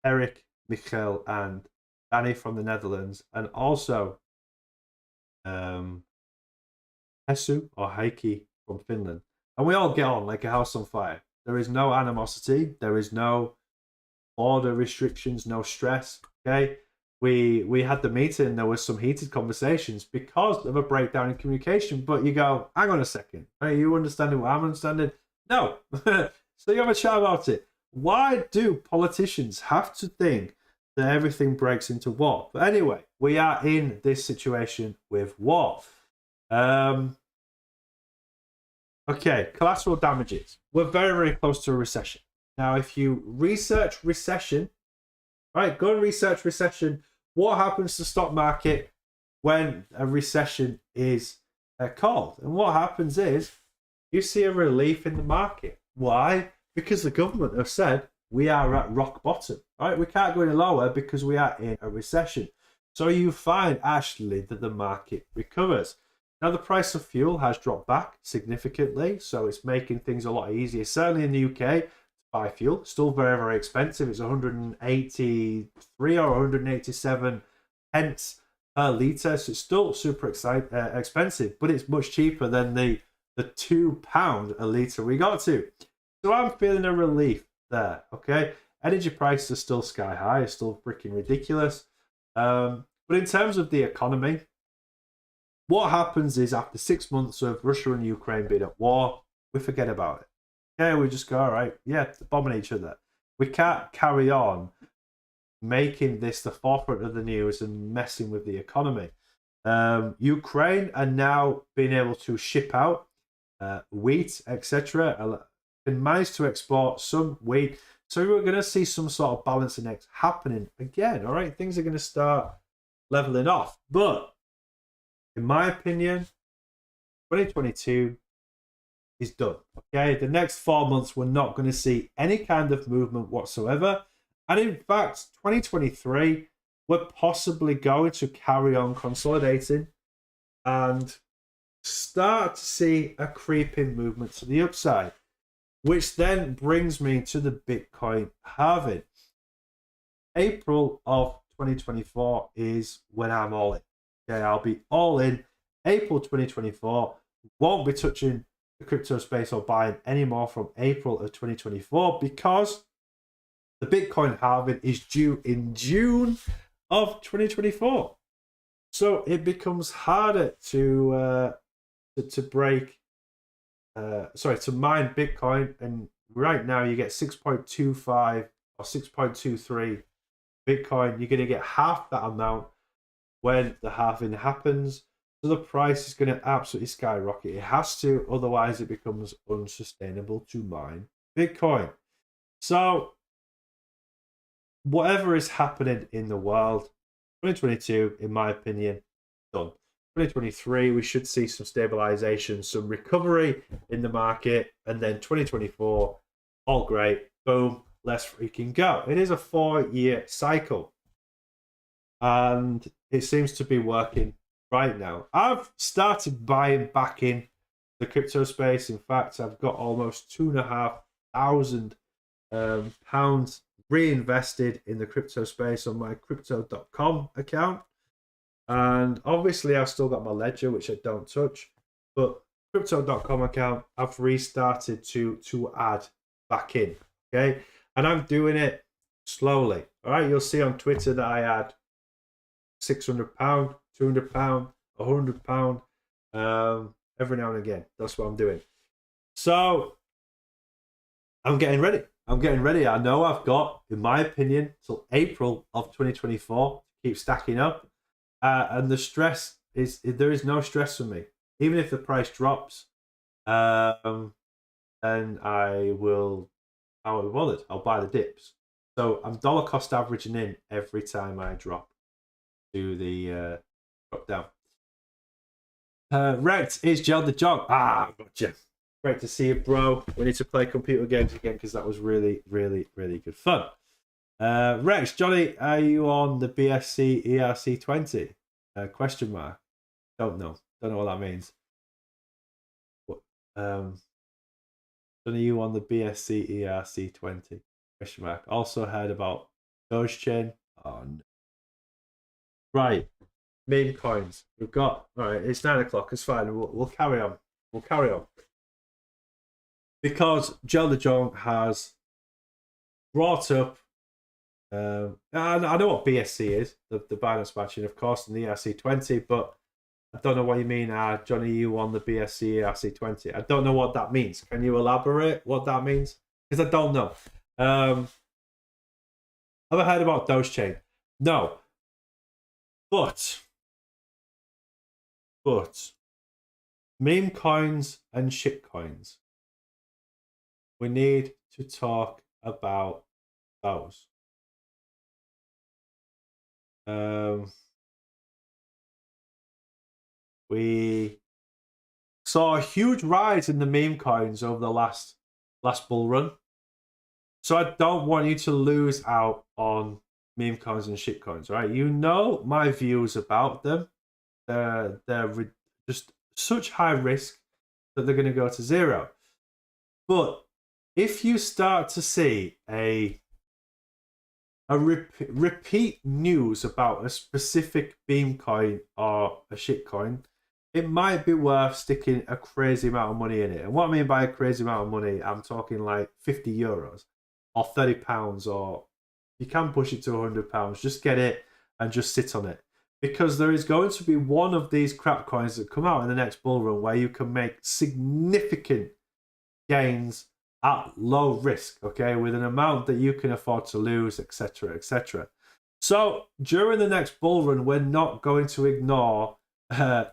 Eric, Michael, and Danny from the Netherlands, and also Hesu or Heikki from Finland. And we all get on like a house on fire. There is no animosity. There is no border restrictions, no stress. Okay. We had the meeting. There was some heated conversations because of a breakdown in communication. But you go, hang on a second. Are you understanding what I'm understanding? No. So you have a chat about it. Why do politicians have to think that everything breaks into war? But anyway, we are in this situation with war. Okay, collateral damages. We're very, very close to a recession. Now, if you research recession, right, go and research recession. What happens to the stock market when a recession is called? And what happens is you see a relief in the market. Why? Because the government have said we are at rock bottom, right? We can't go any lower because we are in a recession. So you find actually that the market recovers. Now, the price of fuel has dropped back significantly, so it's making things a lot easier. Certainly in the UK, to buy fuel, still very, very expensive. It's 183 or 187 pence per litre, so it's still super expensive, but it's much cheaper than the £2 a litre we got to. So I'm feeling a relief there, okay? Energy prices are still sky high, it's still freaking ridiculous. But in terms of the economy, what happens is after 6 months of Russia and Ukraine being at war, we forget about it. Okay, we just go, all right, yeah, they're bombing each other. We can't carry on making this the forefront of the news and messing with the economy. Ukraine are now being able to ship out wheat, etc. And manage to export some wheat. So we're going to see some sort of balancing act happening again. All right, things are going to start leveling off. But in my opinion, 2022 is done. Okay, the next 4 months we're not going to see any kind of movement whatsoever. And in fact, 2023, we're possibly going to carry on consolidating and start to see a creeping movement to the upside, which then brings me to the Bitcoin halving. April of 2024 is when I'm all in. Okay, I'll be all in. April 2024, won't be touching the crypto space or buying anymore from April of 2024 because the Bitcoin halving is due in June of 2024. So it becomes harder to mine Bitcoin, and right now you get 6.25 or 6.23 Bitcoin. You're going to get half that amount when the halving happens. So the price is going to absolutely skyrocket. It has to, otherwise it becomes unsustainable to mine Bitcoin. So whatever is happening in the world, 2022, in my opinion, done. 2023, we should see some stabilization, some recovery in the market, and then 2024, all great, boom, let's freaking go. It is a 4-year cycle, and it seems to be working right now. I've started buying back in the crypto space. In fact, I've got almost £2,500 pounds reinvested in the crypto space on my crypto.com account. And obviously I've still got my ledger, which I don't touch, but crypto.com account I've restarted to add back in. Okay, and I'm doing it slowly. All right, you'll see on Twitter that I add £600, £200, £100 every now and again. That's what I'm doing. So I'm getting ready. I know I've got, in my opinion, till April of 2024 to keep stacking up. And the stress is, there is no stress for me. Even if the price drops, then I will I won't be bothered. I'll buy the dips. So I'm dollar cost averaging in every time I drop to the drop down. Rex is Gel the Jog. Ah, gotcha. Great to see you, bro. We need to play computer games again because that was really, really, really good fun. Rex, Johnny, are you on the BSC ERC20? Question mark. Don't know. Don't know what that means. What? Johnny, are you on the BSC ERC20? Question mark. Also heard about Dogechain. Oh, no. Right. Meme coins. We've got. All right. It's 9 o'clock. It's fine. We'll carry on. We'll carry on. Because Gel the Jong has brought up. I know what BSC is, the Binance matching, of course, and the ERC20, but I don't know what you mean, Johnny, you on the BSC ERC20. I don't know what that means. Can you elaborate what that means? Because I don't know. Have I heard about Dogechain? No. But meme coins and shit coins. We need to talk about those. We saw a huge rise in the meme coins over the last bull run. So I don't want you to lose out on meme coins and shit coins, right? You know my views about them. They're just such high risk that they're going to go to zero. But if you start to see a repeat news about a specific meme coin or a shit coin, it might be worth sticking a crazy amount of money in it. And what I mean by a crazy amount of money, I'm talking like €50 or £30, or you can push it to £100. Just get it and just sit on it. Because there is going to be one of these crap coins that come out in the next bull run where you can make significant gains at low risk, okay, with an amount that you can afford to lose, etc., etc. So during the next bull run, we're not going to ignore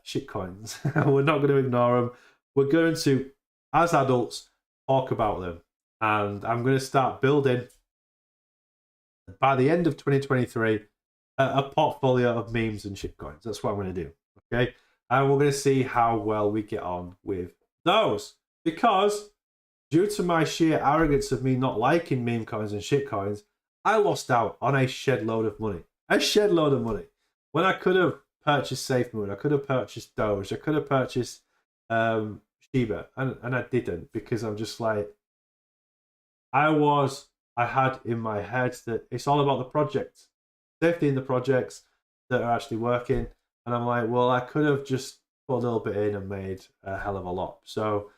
shit coins. We're not going to ignore them. We're going to, as adults, talk about them. And I'm going to start building, by the end of 2023, a portfolio of memes and shit coins. That's what I'm going to do, okay? And we're going to see how well we get on with those. Because due to my sheer arrogance of me not liking meme coins and shit coins, I lost out on a shed load of money. A shed load of money. When I could have purchased SafeMoon, I could have purchased Doge, I could have purchased Shiba, and I didn't, because I'm just like, I had in my head that it's all about the project, safety in the projects that are actually working, and I'm like, well, I could have just put a little bit in and made a hell of a lot. So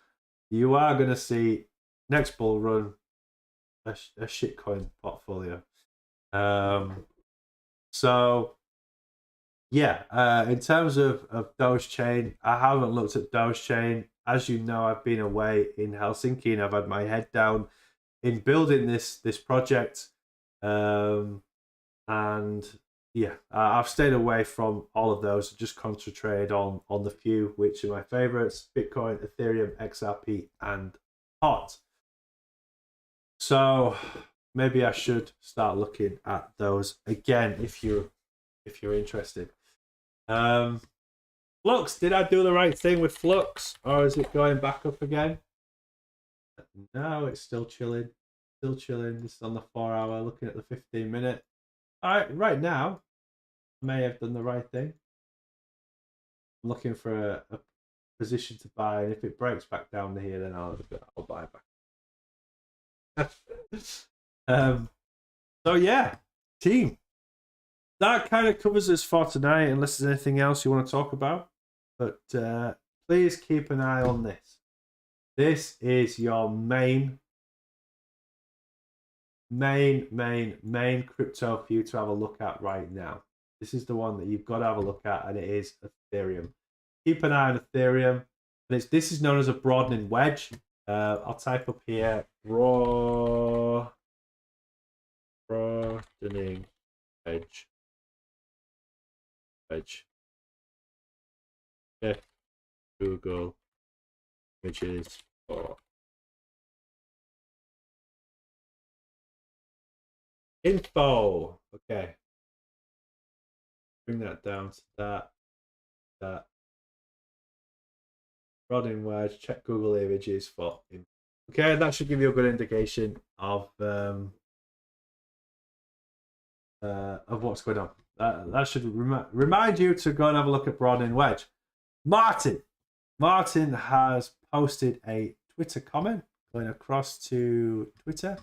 you are going to see next bull run a shitcoin portfolio. So yeah, in terms of Dogechain, I haven't looked at Dogechain. As you know, I've been away in Helsinki and I've had my head down in building this project. And yeah, I've stayed away from all of those, just concentrated on the few which are my favorites: Bitcoin, Ethereum, XRP, and HOT. So maybe I should start looking at those again if you're interested. Flux, did I do the right thing with Flux, or is it going back up again? No, it's still chilling. Still chilling. This is on the 4-hour, looking at the 15-minute. All right, right now, I may have done the right thing. I'm looking for a position to buy, and if it breaks back down to here, then I'll buy back. So yeah, team. That kind of covers us for tonight, unless there's anything else you want to talk about. But please keep an eye on this. This is your main crypto for you to have a look at right now. This is the one that you've got to have a look at, and it is Ethereum. Keep an eye on Ethereum. And this is known as a broadening wedge. I'll type up here broadening wedge. Check Google images for Info. Okay. Bring that down to that. Rod in words. Check Google images for info. Okay, that should give you a good indication of what's going on. That should remind you to go and have a look at Broad and Wedge. Martin has posted a Twitter comment going across to Twitter.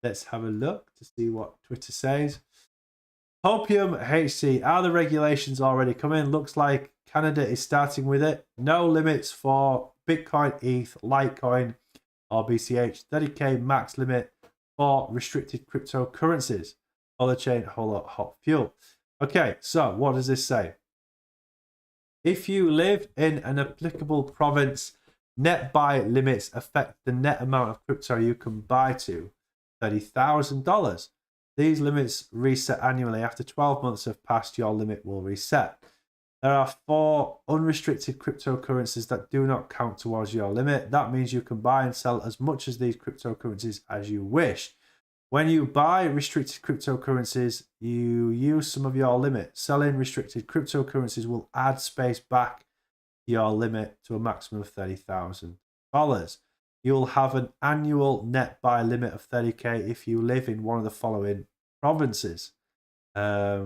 Let's have a look to see what Twitter says. Hopium HC, are the regulations already coming? Looks like Canada is starting with it. No limits for Bitcoin, ETH, Litecoin, or BCH. 30k max limit for restricted cryptocurrencies. Holochain, hot fuel. Okay, so what does this say? If you live in an applicable province, net buy limits affect the net amount of crypto you can buy to $30,000. These limits reset annually. After 12 months have passed, your limit will reset. There are 4 unrestricted cryptocurrencies that do not count towards your limit. That means you can buy and sell as much of these cryptocurrencies as you wish. When you buy restricted cryptocurrencies, you use some of your limit. Selling restricted cryptocurrencies will add space back to your limit to a maximum of $30,000. You'll have an annual net buy limit of 30k if you live in one of the following provinces. Okay.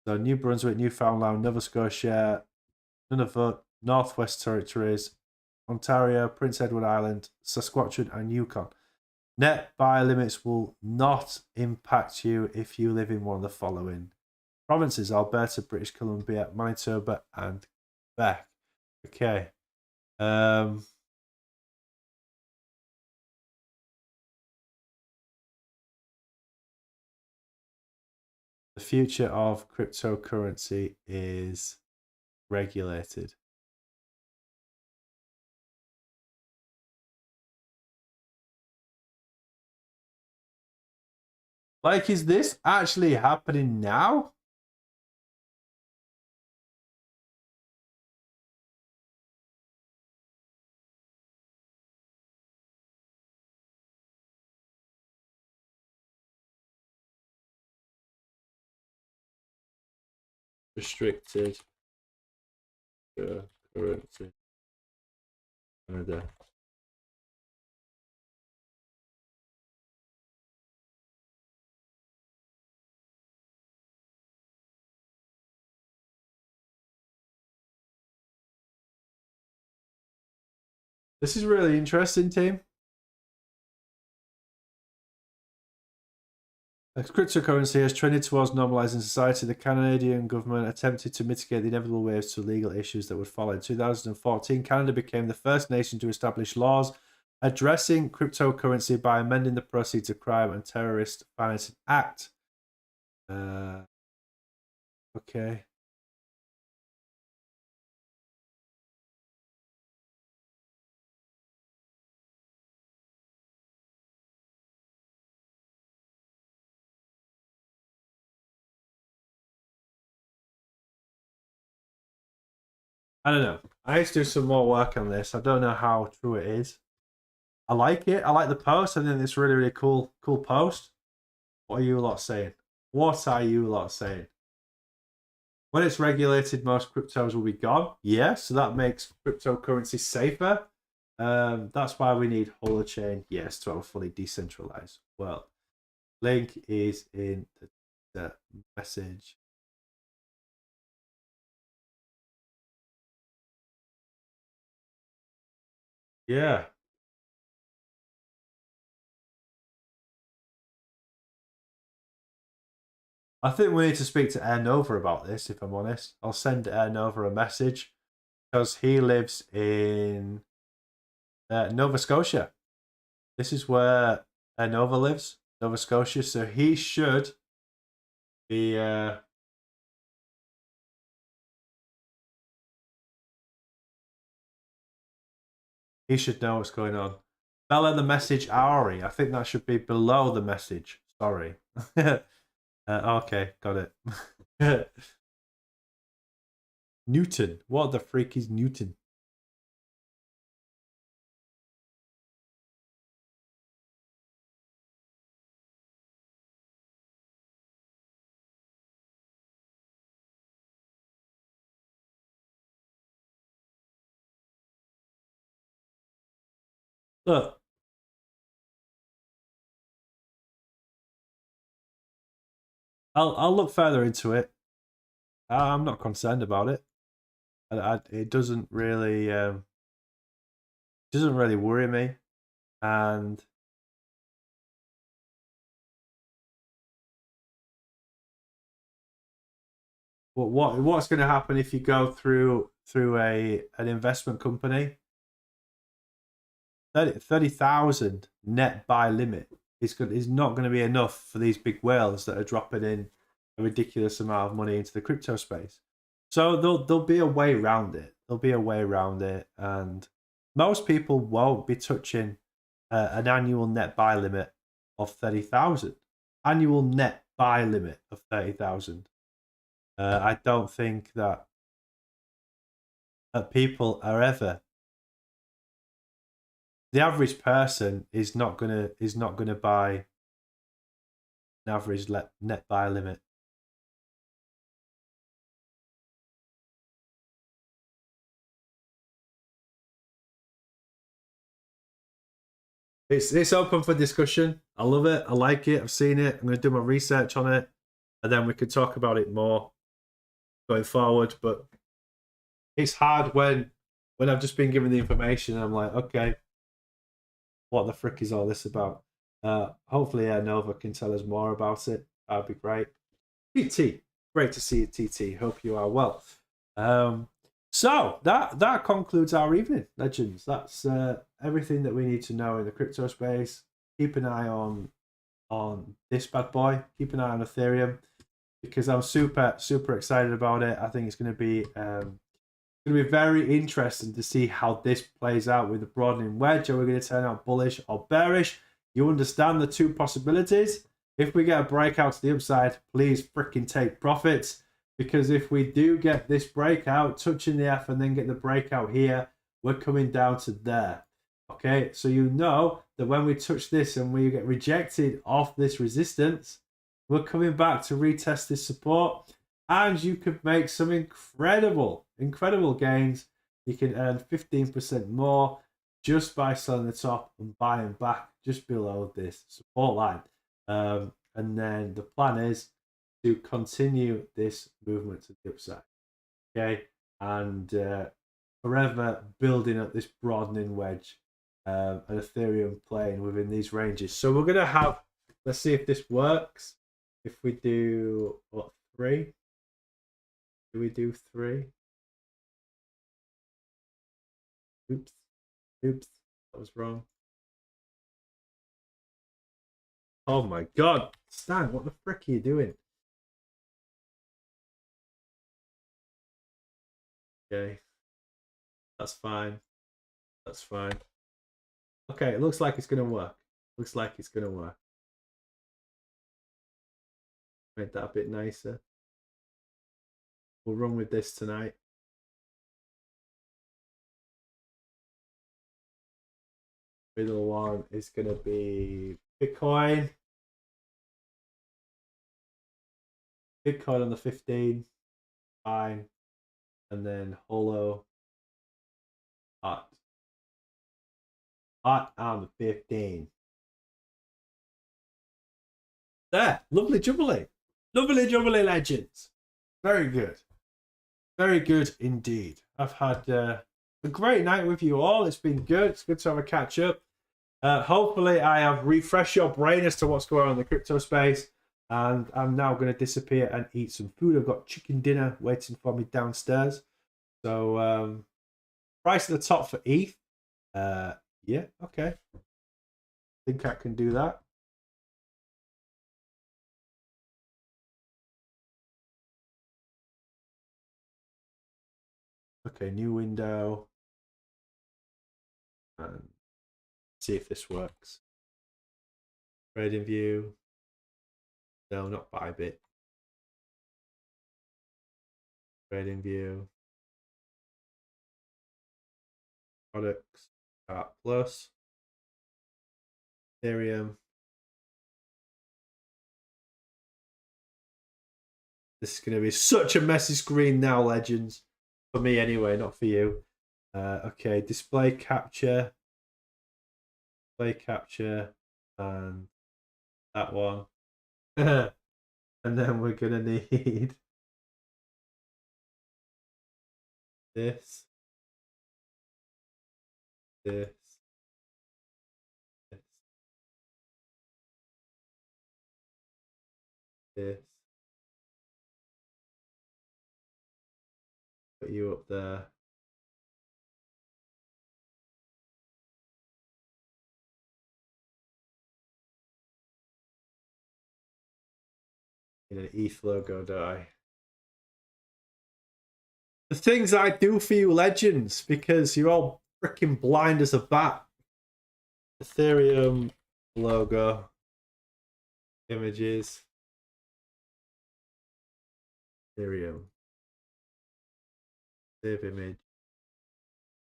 So New Brunswick, Newfoundland, Nova Scotia, Nunavut, Northwest Territories, Ontario, Prince Edward Island, Saskatchewan, and Yukon. Net buy limits will not impact you if you live in one of the following provinces: Alberta, British Columbia, Manitoba, and Quebec. Okay. The future of cryptocurrency is regulated. Like, is this actually happening now? Restricted currency. Canada. This is really interesting, team. As cryptocurrency has trended towards normalizing society, the Canadian government attempted to mitigate the inevitable waves to legal issues that would follow. In 2014, Canada became the first nation to establish laws addressing cryptocurrency by amending the Proceeds of Crime and Terrorist Financing Act. Okay. I don't know. I need to do some more work on this. I don't know how true it is. I like it. I like the post. I think it's really, really cool post. What are you lot saying? What are you lot saying? When it's regulated, most cryptos will be gone. Yeah, so that makes cryptocurrency safer. That's why we need Holochain, yes, to have a fully decentralized world. Link is in the message. Yeah. I think we need to speak to Air Nova about this, if I'm honest. I'll send Air Nova a message because he lives in Nova Scotia. This is where Air Nova lives, Nova Scotia. So he should be. He should know what's going on. Bella the message Ari. I think that should be below the message. Sorry. Okay, got it. Newton. What the freak is Newton? Look, I'll look further into it. I'm not concerned about it. It doesn't really worry me. And what's going to happen if you go through an investment company? 30,000 net buy limit is not going to be enough for these big whales that are dropping in a ridiculous amount of money into the crypto space. So there'll be a way around it. There'll be a way around it, and most people won't be touching an annual net buy limit of 30,000. Annual net buy limit of 30,000. I don't think that people are ever. The average person is not gonna buy an average net buy limit. It's open for discussion. I love it. I like it. I've seen it. I'm going to do my research on it, and then we could talk about it more going forward. But it's hard when I've just been given the information. And I'm like, okay, what the frick is all this about? Hopefully, Nova can tell us more about it. That'd be great. TT, great to see you, TT. Hope you are well. So that concludes our evening, legends. That's everything that we need to know in the crypto space. Keep an eye on this bad boy. Keep an eye on Ethereum, because I'm super excited about it. I think it's going to be very interesting to see how this plays out with the broadening wedge. Are we going to turn out bullish or bearish? You understand the two possibilities. If we get a breakout to the upside, please freaking take profits. Because if we do get this breakout, touching the F and then get the breakout here, we're coming down to there. Okay, so you know that when we touch this and we get rejected off this resistance, we're coming back to retest this support, and you could make some incredible gains. You can earn 15% more just by selling the top and buying back just below this support line. And then the plan is to continue this movement to the upside, okay, and forever building up this broadening wedge, and Ethereum playing within these ranges. So we're gonna have, let's see if this works. If we do what, 3? Do we do 3? Oops, that was wrong. Oh my god, Stan, what the frick are you doing? Okay, that's fine. That's fine. Okay, it looks like it's gonna work. Looks like it's gonna work. Make that a bit nicer. We'll run with this tonight. Middle one is gonna be Bitcoin. Bitcoin on the 15. Fine. And then Holo. Hot on the 15. There. Lovely jubilee. Lovely jubilee, legends. Very good. Very good indeed. I've had a great night with you all. It's been good. It's good to have a catch up. Hopefully I have refreshed your brain as to what's going on in the crypto space. And I'm now going to disappear and eat some food. I've got chicken dinner waiting for me downstairs. So price at the top for ETH. Yeah, okay. Think I can do that. Okay, new window. And see if this works. Trading view. No, not Bybit. Trading view. Products. Plus. Ethereum. This is going to be such a messy screen now, legends. For me anyway, not for you. Okay, display capture. display capture and that one. And then we're gonna need this, this, this, this. Put you up there. In an ETH logo, don't I? The things I do for you, legends, because you're all freaking blind as a bat. Ethereum logo, images, Ethereum, save image,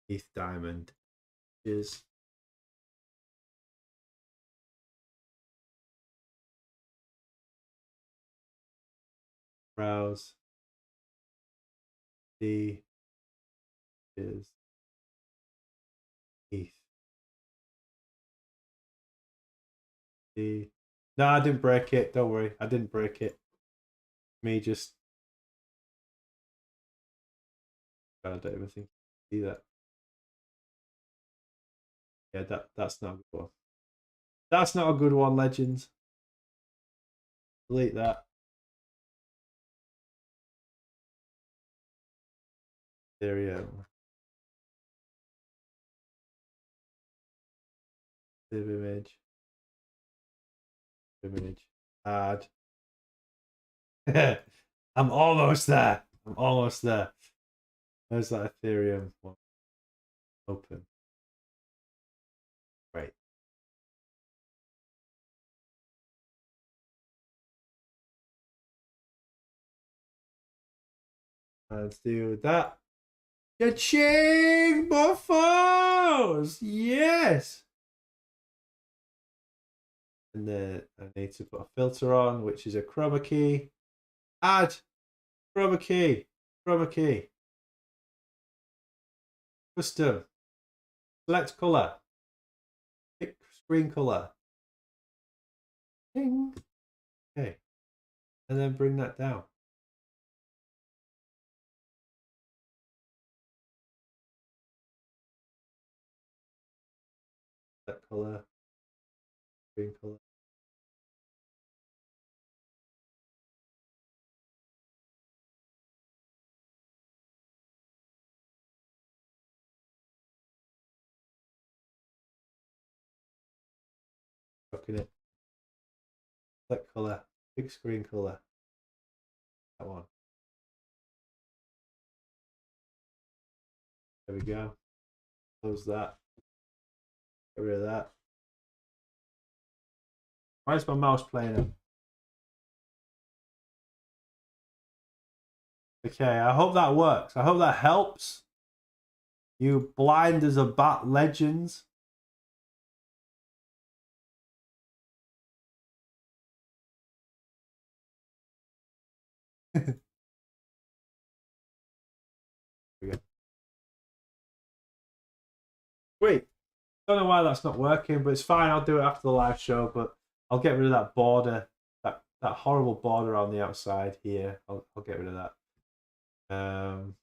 ETH diamond, is browse, D is ETH. D. No, I didn't break it. Don't worry, I didn't break it. Me just. I don't even think you see that. Yeah, that's not a good one. That's not a good one, legends. Delete that. Ethereum. Save image. Image. Add. I'm almost there. I'm almost there. Where's that Ethereum one? Open. Right. Let's do that. Cha-ching! Buffos! Yes! And then I need to put a filter on, which is a chroma key. Add chroma key. Chroma key. Custom. Select color. Pick screen color. Ding. Okay. And then bring that down. That color. Green color. Looking it. Select color. Big screen color. That one. There we go. Close that. Get rid of that. Why is my mouse playing up? Okay, I hope that works. I hope that helps. You blind as a bat legends. Wait, don't know why that's not working, but it's fine. I'll do it after the live show, but I'll get rid of that border, that horrible border on the outside here. I'll get rid of that.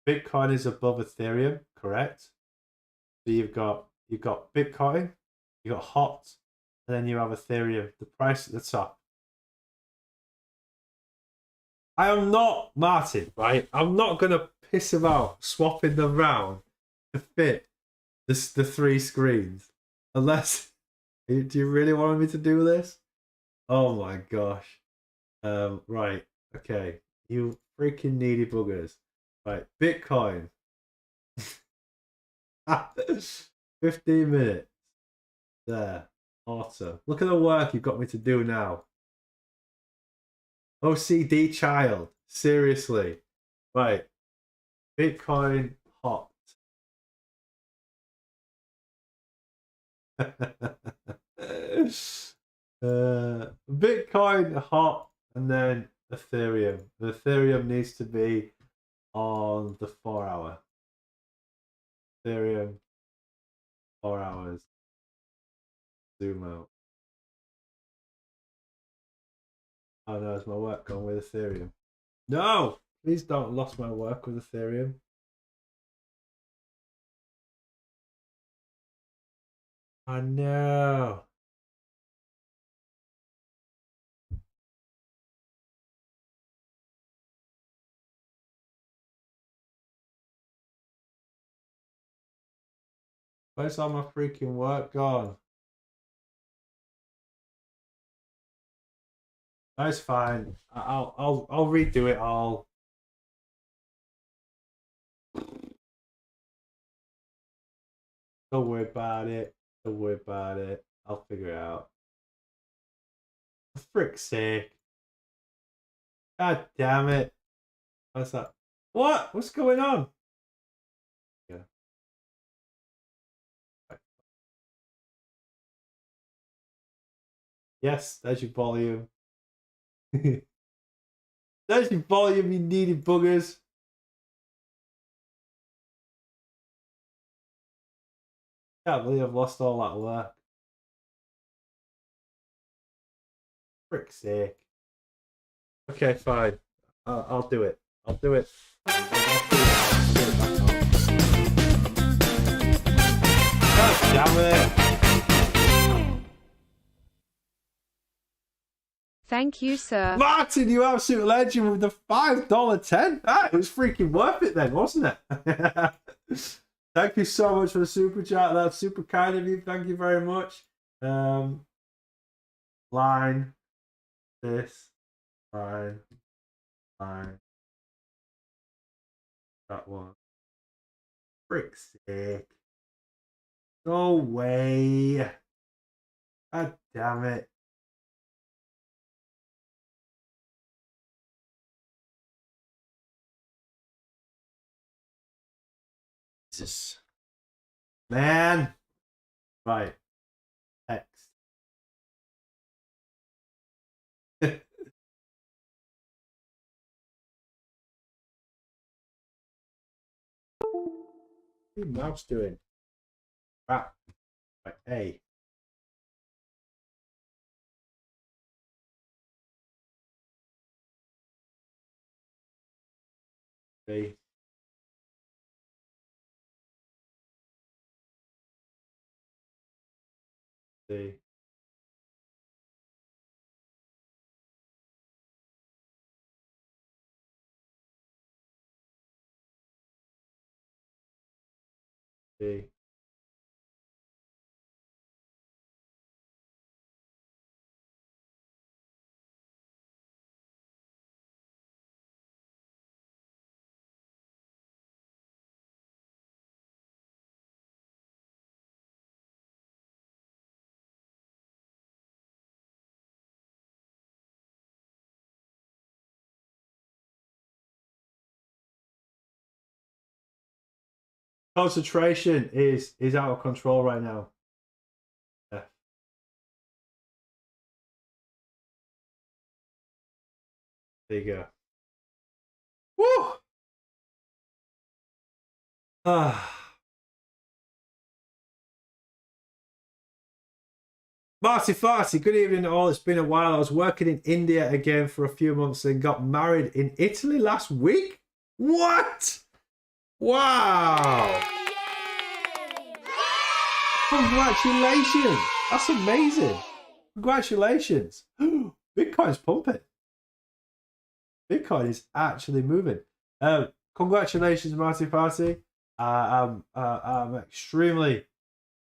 Bitcoin is above Ethereum, correct? So you've got Bitcoin, you've got HOT, and then you have Ethereum. The price at the top. I am not Martin, right? I'm not gonna piss about swapping them round to fit the three screens, unless. Do you really want me to do this? Oh my gosh. Right. Okay. You freaking needy buggers. Right. Bitcoin. 15 minutes. There. Awesome. Look at the work you've got me to do now. OCD child. Seriously. Right. Bitcoin hot. Bitcoin hot, and then Ethereum. The Ethereum needs to be on the 4 hour. Ethereum 4 hours. Zoom out. Oh no, is my work gone with Ethereum? No! Please don't lost my work with Ethereum. I know. Where's all my freaking work gone? That's fine. I'll redo it all. Don't worry about it. Don't worry about it. I'll figure it out. For frick's sake. God damn it. What's that? What? What's going on? Yeah. Yes, there's your volume. There's your volume, you needy buggers. Can't believe I've lost all that work. Frick's sake. Okay, fine. I'll do it. I'll do it. God damn it. Thank you, sir. Martin, you absolute legend with the $5.10. Ah, it was freaking worth it then, wasn't it? Thank you so much for the super chat. That's super kind of you. Thank you very much. Line. This. Line. Line. That one. Frick's sake. Go away. God damn it. Jesus. Man. Right. X. What are mouse doing? Crap. Right. A. B. C. D. Concentration is out of control right now. Yeah. There you go. Woo! Marty Farty, good evening all. It's been a while. I was working in India again for a few months and got married in Italy last week. What? Wow. Congratulations. That's amazing. Congratulations. Bitcoin's pumping. Bitcoin is actually moving. Congratulations, Marty Farty. I'm extremely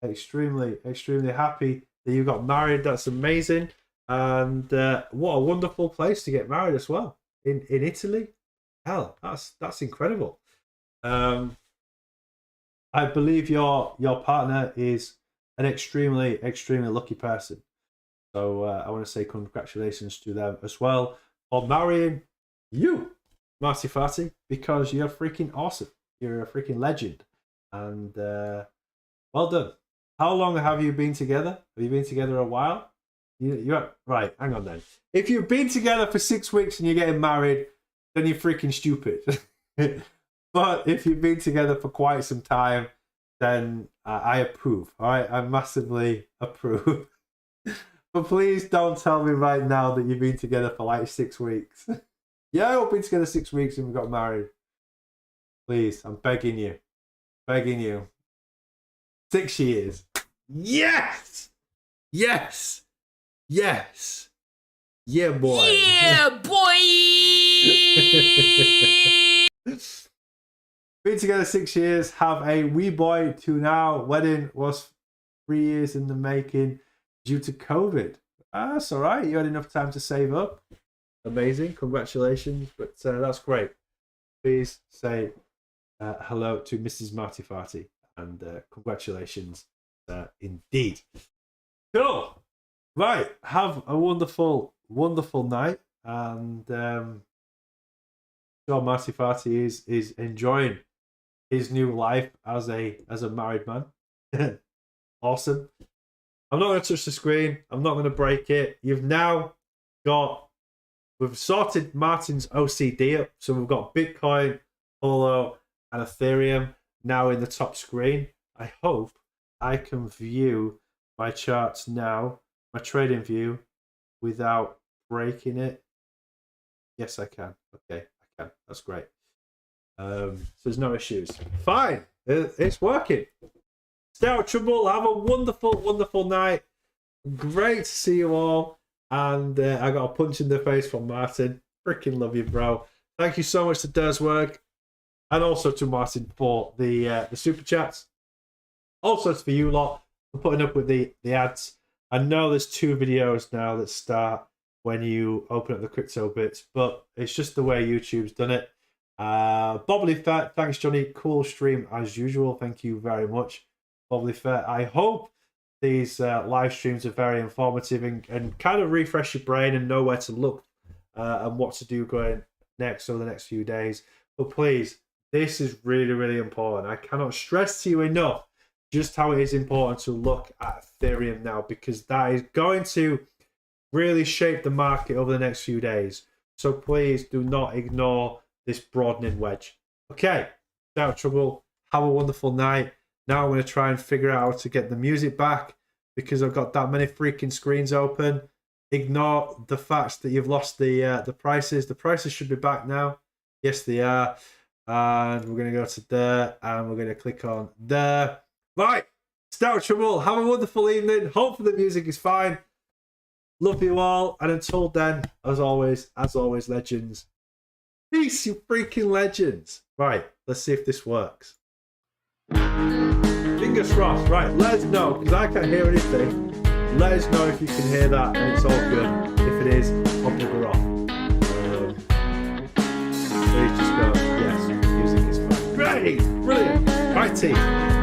happy that you got married. That's amazing. And what a wonderful place to get married as well. In Italy. Hell, that's incredible. I believe your partner is an extremely lucky person. So I want to say congratulations to them as well for marrying you, Marty Farty, because you're freaking awesome. You're a freaking legend. And well done. How long have you been together? Have you been together a while? You're right. Hang on then. If you've been together for 6 weeks and you're getting married, then you're freaking stupid. But if you've been together for quite some time, then I approve. All right, I massively approve. But please don't tell me right now that you've been together for like 6 weeks. Yeah, we've been together 6 weeks and we got married. Please, I'm begging you. Begging you. 6 years. Yes! Yes! Yes! Yeah, boy. Yeah, boy! Been together 6 years, have a wee boy to now. Wedding was 3 years in the making due to COVID. That's all right. You had enough time to save up. Amazing. Congratulations. But that's great. Please say hello to Mrs. Marty Farty. And congratulations indeed. Cool. Right. Have a wonderful, wonderful night. And John Marty Farty is enjoying his new life as a married man. Awesome. I'm not going to touch the screen. I'm not going to break it. You've now we've sorted Martin's OCD up. So we've got Bitcoin, Holo, and Ethereum now in the top screen. I hope I can view my charts now, my trading view, without breaking it. Yes, I can. Okay, I can. That's great. So there's no issues. Fine. It's working. Stay out of trouble. Have a wonderful, wonderful night. Great to see you all. And I got a punch in the face from Martin. Freaking love you, bro. Thank you so much to Derswork. And also to Martin for the super chats. Also for you lot for putting up with the ads. I know there's 2 videos now that start when you open up the CryptoBits, but it's just the way YouTube's done it. Bobbly Fat, thanks Johnny. Cool stream as usual. Thank you very much. Bobbly Fat. I hope these live streams are very informative and kind of refresh your brain and know where to look and what to do going next over the next few days. But please, this is really, really important. I cannot stress to you enough just how it is important to look at Ethereum now, because that is going to really shape the market over the next few days. So please do not ignore this broadening wedge. Okay, without trouble, have a wonderful night. Now I'm going to try and figure out how to get the music back because I've got that many freaking screens open. Ignore the fact that you've lost the prices. The prices should be back now. Yes, they are. And we're going to go to there and we're going to click on there. Right, stay out of trouble. Have a wonderful evening. Hopefully the music is fine. Love you all. And until then, as always, legends. Peace, you freaking legends. Right, let's see if this works. Fingers crossed. Right, let us know, because I can't hear anything. Let us know if you can hear that and it's all good. If it is, I'll bugger off. Please just go, yes, music is fine. Great, brilliant. Right, team.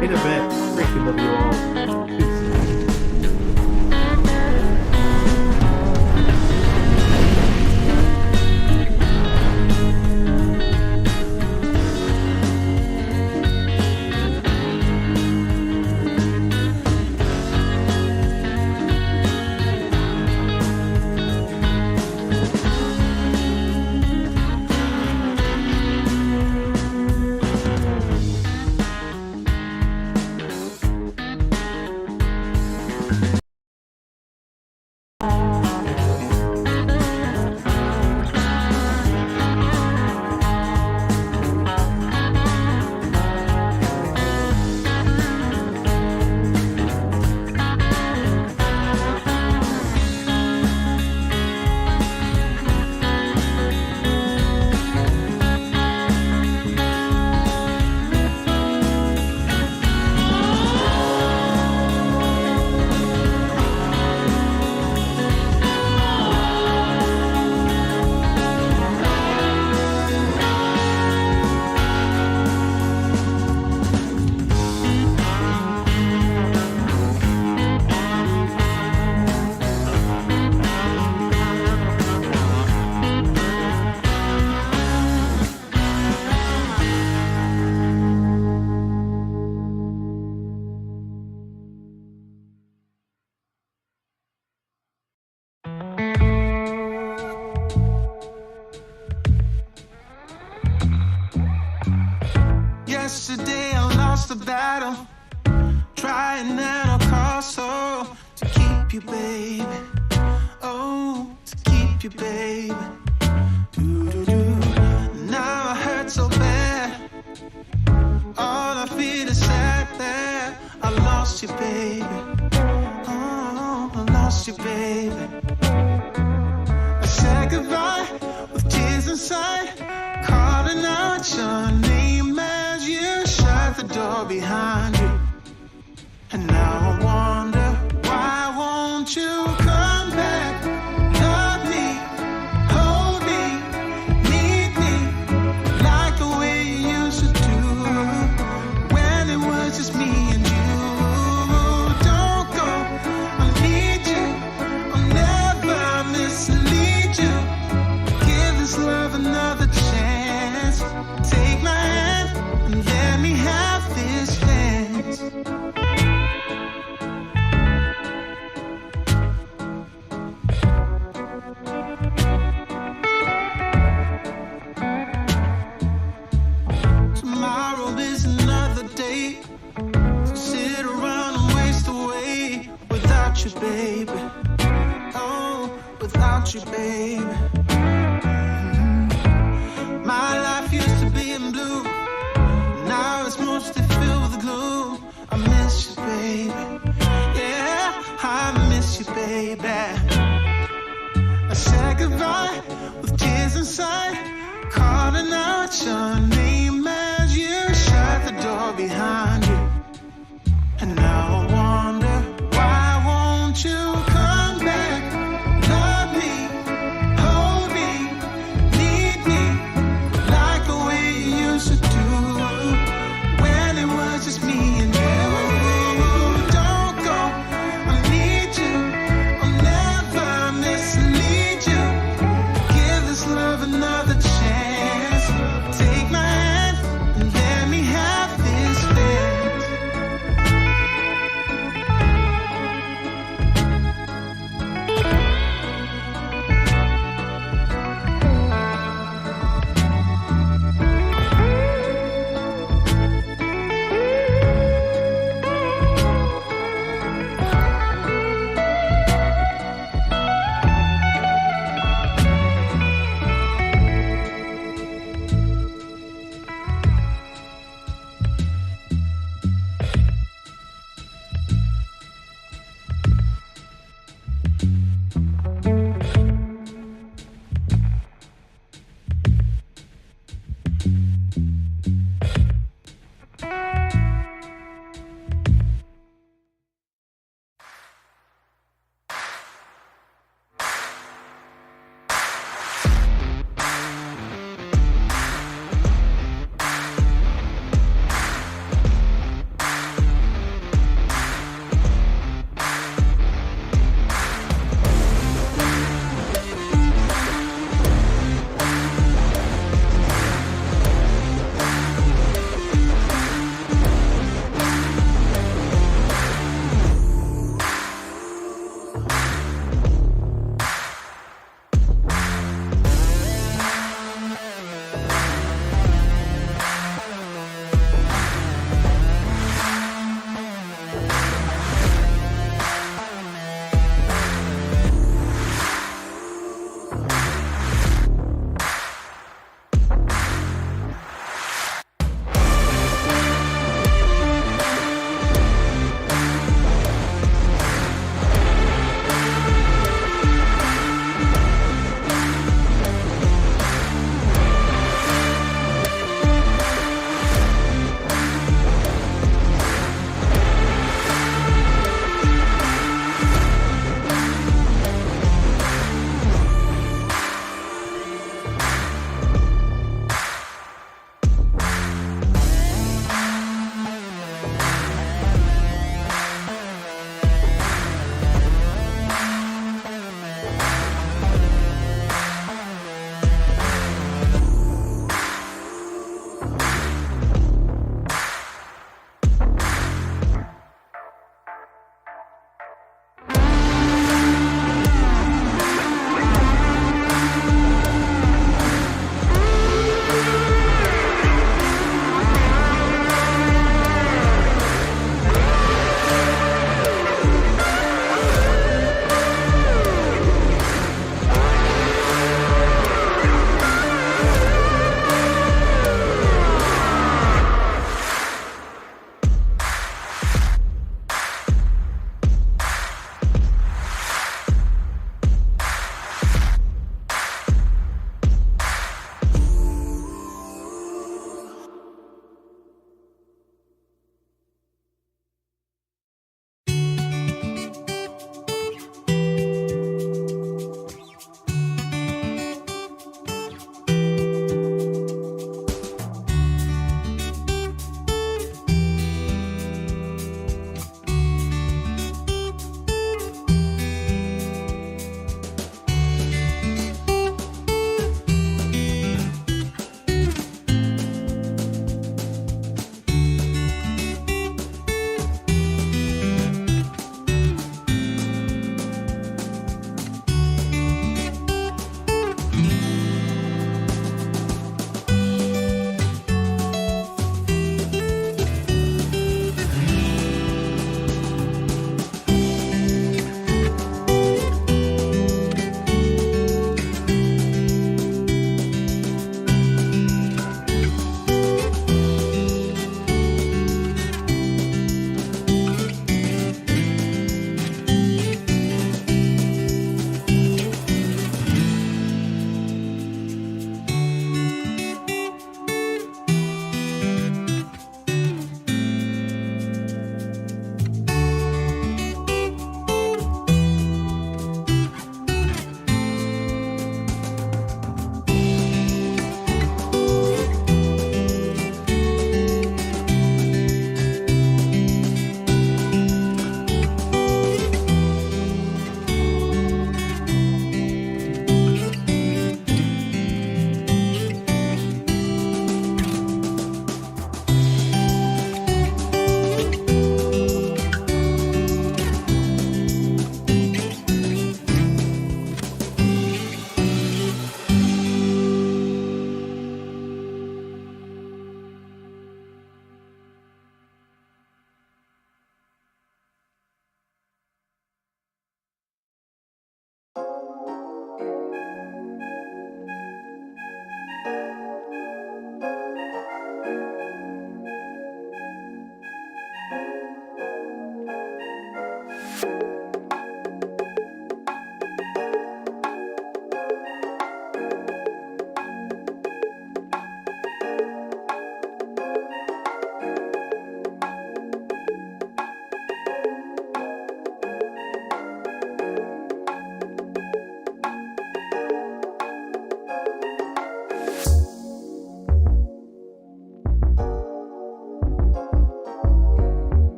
In a bit. Freaking love you all. Peace. Yesterday I lost the battle, trying at all costs, oh, to keep you, baby. Oh, to keep you, baby. Do-do-do. Now I hurt so bad. All I feel is sad that I lost you, baby. Oh, I lost you, baby. I said goodbye with tears inside, calling out your name as you shut the door behind you. And now I wonder, why won't you come back? Love me, hold me, need me, like the way you used to do, when it was just me and you. Don't go, I need you, I'll never mislead you. Give this love another chance. Take my hand and let me have this dance. Tomorrow is another day, so sit around and waste away without you, baby. Oh, without you, baby. My life used to be in blue, now it's mostly filled with gloom. I miss you, baby. Yeah, I miss you, baby. I said goodbye with tears inside, calling out your name as you shut the door behind you. And now I wonder, why won't you come back? Love me, hold me, need me, like the way you used to do, when it was just me and you. Don't go, I need you, I'll never mislead you. Give this love another chance. Take my hand and let me have this dance.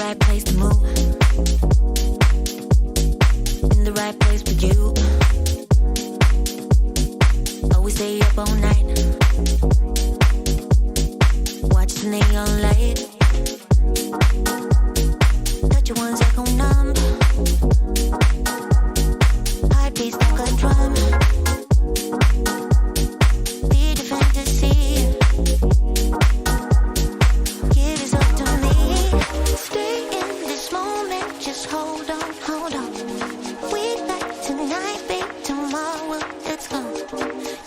right place to move. In the right place for you. Always stay up all night. Watch the neon light. Touch your ones that go numb. Heartbeats like a drum. Be the fantasy. Give yourself to me. Stay in this moment. Just hold on, hold on. We like tonight, babe. Tomorrow it's gone.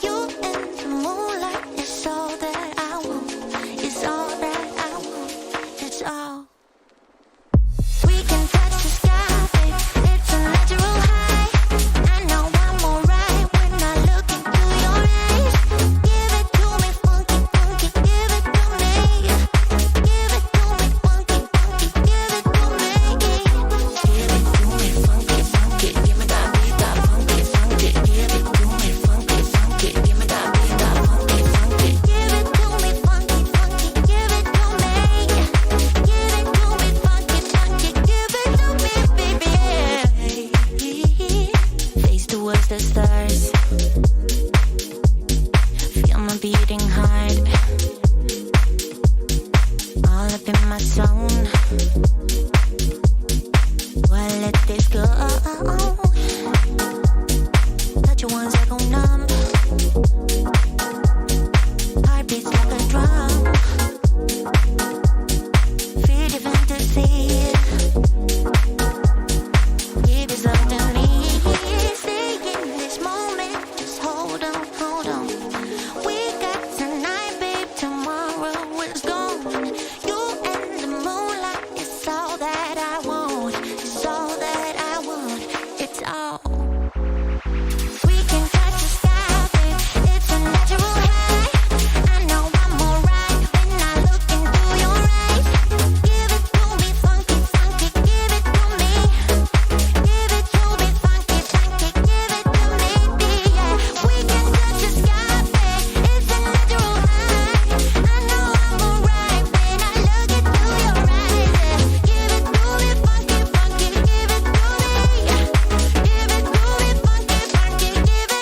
You in the moonlight is all that I want. It's all that I want. It's all. We can touch the sky, babe. It's a natural high. I know I'm alright when I look into your eyes. Give it to me, funky, funky. Give it to me. Give it to me, funky, funky. Give it to me. Give it to me, funky, funky. Give me that beat, that funky, funky. Give it to me, funky, funky. Give me that beat, that funky, funky. Give it to me, funky, funky. Give it to me. Give it to me, funky, funky. Give it to me, baby. Face towards the stars. Feel my beating heart. All up in my zone. Well, let this go. Touch your ones that go numb. Heartbeats like a drum. Feel the fantasy. Give yourself to me. Stay in this moment. Just hold on, hold on. We got tonight, babe. Tomorrow is gone. You and the moonlight is all that I want. It's all that I want. It's all. We can touch the sky, babe. It's a natural high. I know I'm alright when I look into your eyes. Give it to me, funky, funky. Give it to me. Give it to me, funky, funky. Give it to me, yeah. We can touch the sky, babe. It's a natural high. I know I'm alright when I look into your eyes. Give it to me, funky, funky. Give it to me. Give it to me, funky, funky. Give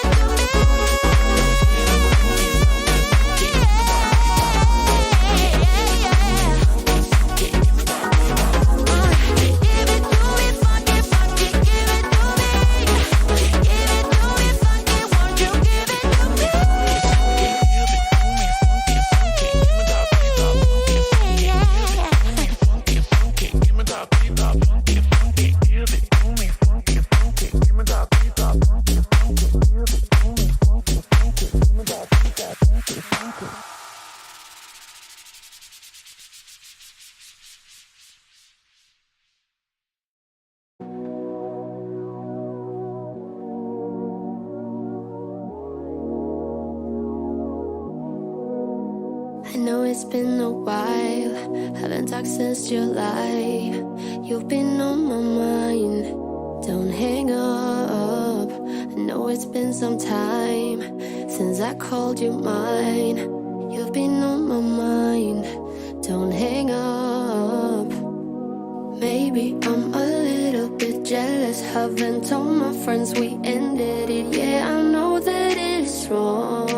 it to me. I know it's been a while, haven't talked since July. You've been on my mind, don't hang up. I know it's been some time since I called you mine. You've been on my mind, don't hang up. Maybe I'm a little bit jealous, haven't told my friends we ended it. Yeah, I know that it's wrong.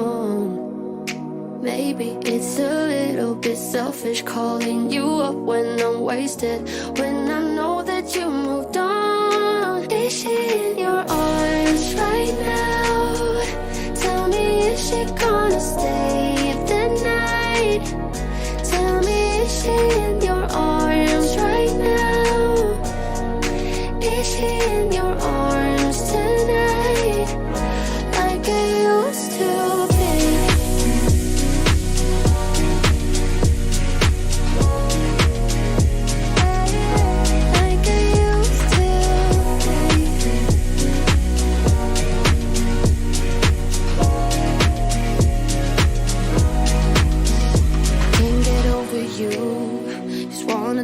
Maybe it's a little bit selfish calling you up when I'm wasted, when I know that you moved on. Is she in your arms right now? Tell me, is she gonna stay the night? Tell me, is she in your arms right now? Is she in your arms tonight? Like I used to be.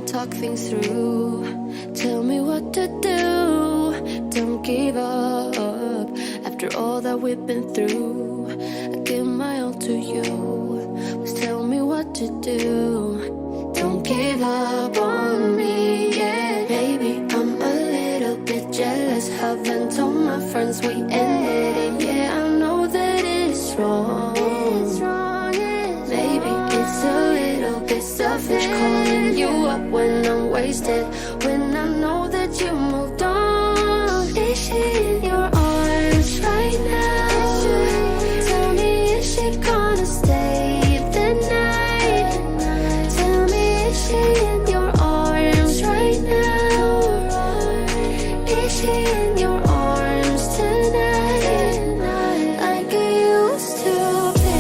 Talk things through. Tell me what to do. Don't give up. After all that we've been through, I give my all to you. Just tell me what to do. Don't give up on me, yeah. friends, we ended it. Yeah, I know that it's wrong. Maybe it's a little bit selfish calling you up when I'm wasted, when I know that you moved on. Is she in your arms right now? Tell me, is she gonna stay the night? Tell me, is she in your arms right now? Is she in your arms tonight? Like I used to be.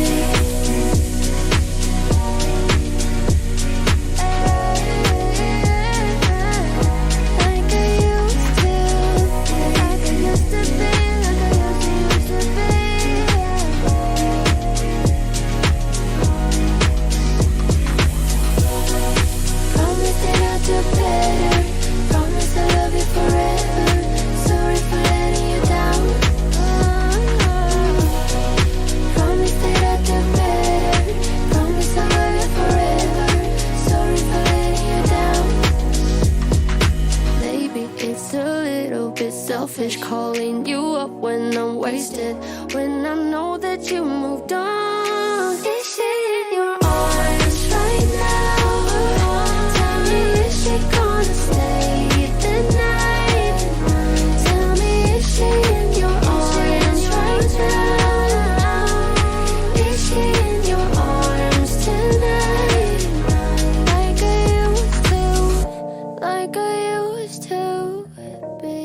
Like I used to be. Like I used to be. Like I used to be. Promise that I'll do better. Promise I'll love you forever. Sorry for letting you down. Promise that I'll do better. Promise I'll love you forever. Sorry for letting you down. Maybe it's a little bit selfish calling you up when I'm wasted, when I know that you moved on. Is she in your arms right now? Tell me, is she gonna stay the night? Tell me, is she in your arms right now? Is she in your arms tonight? Like I used to, like I used to be.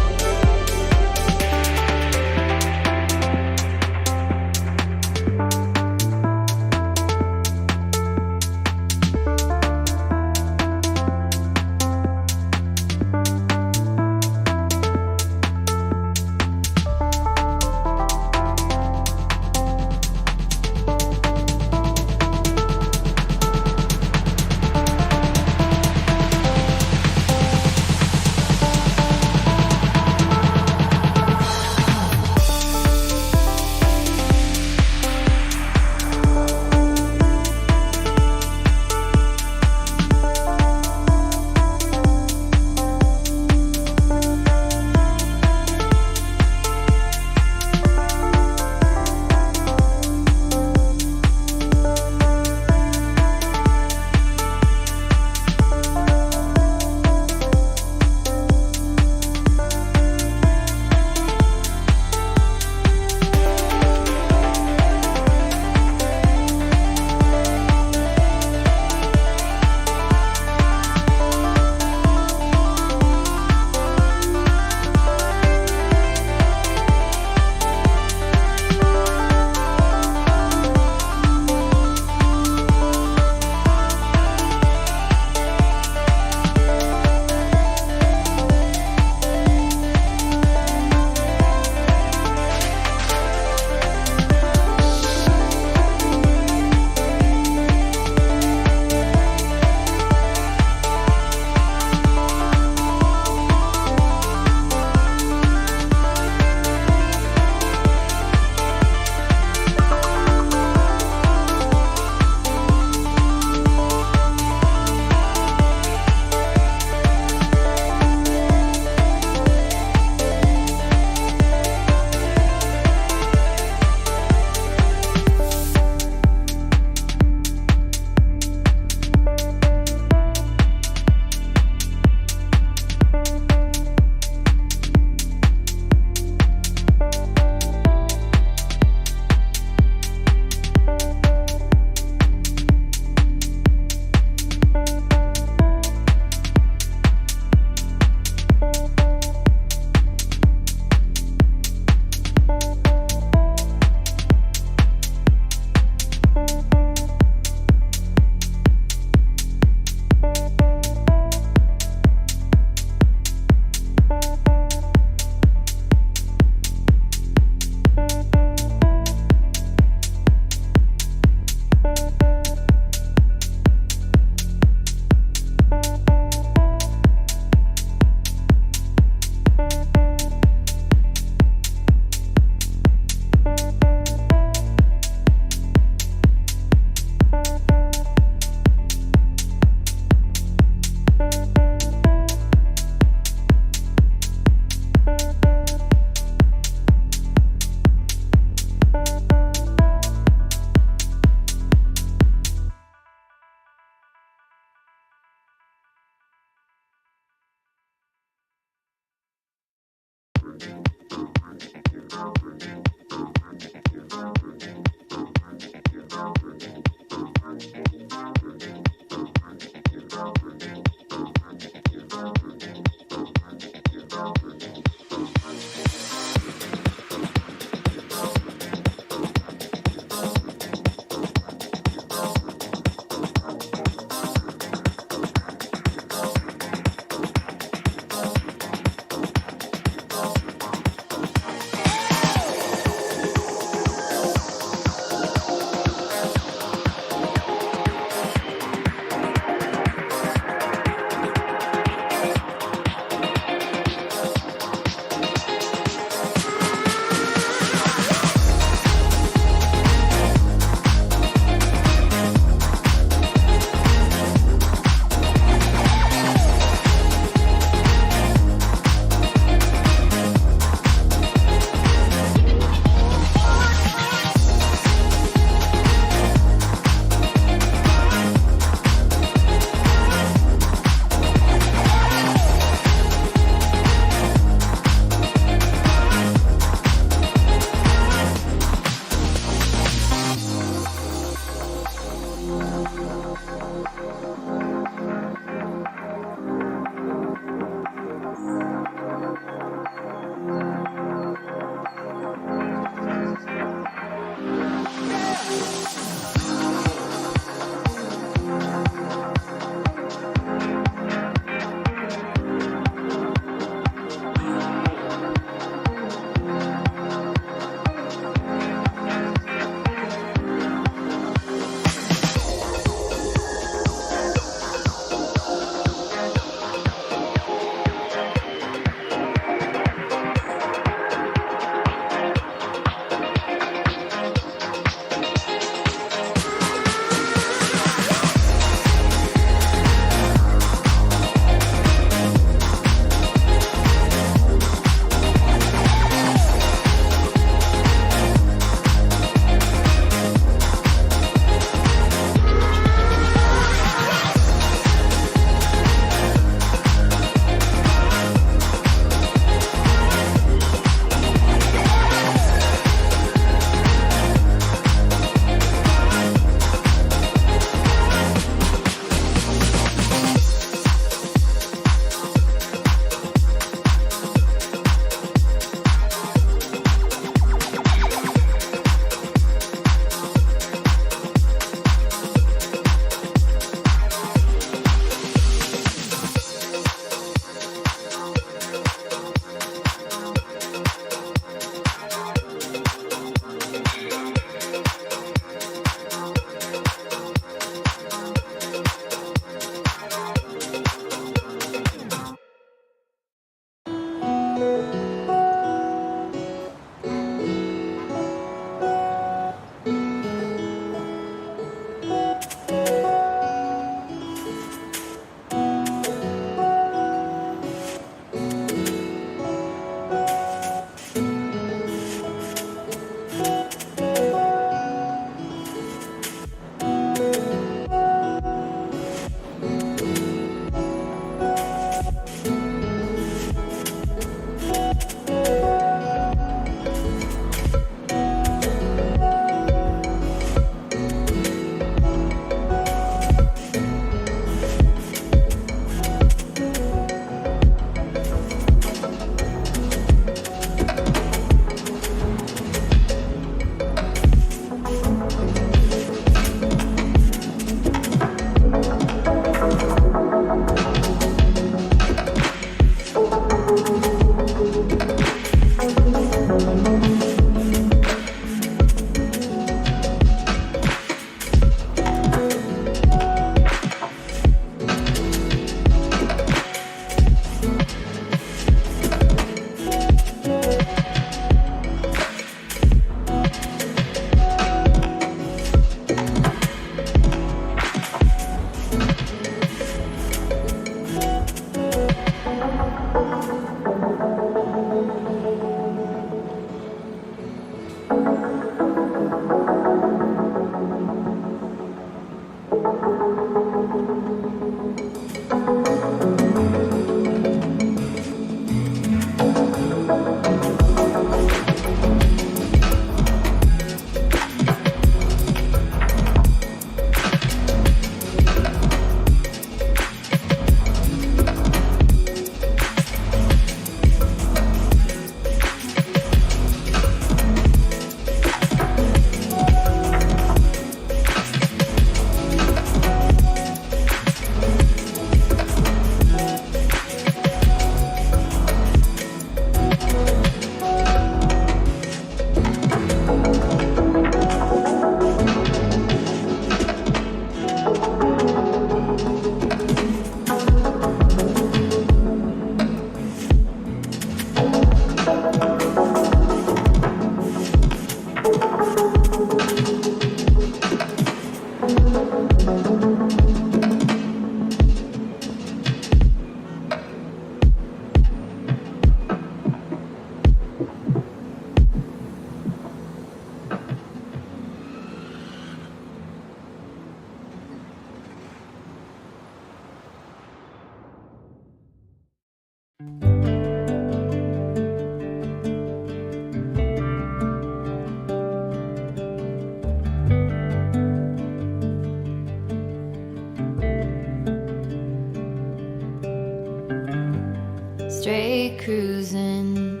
straight cruising,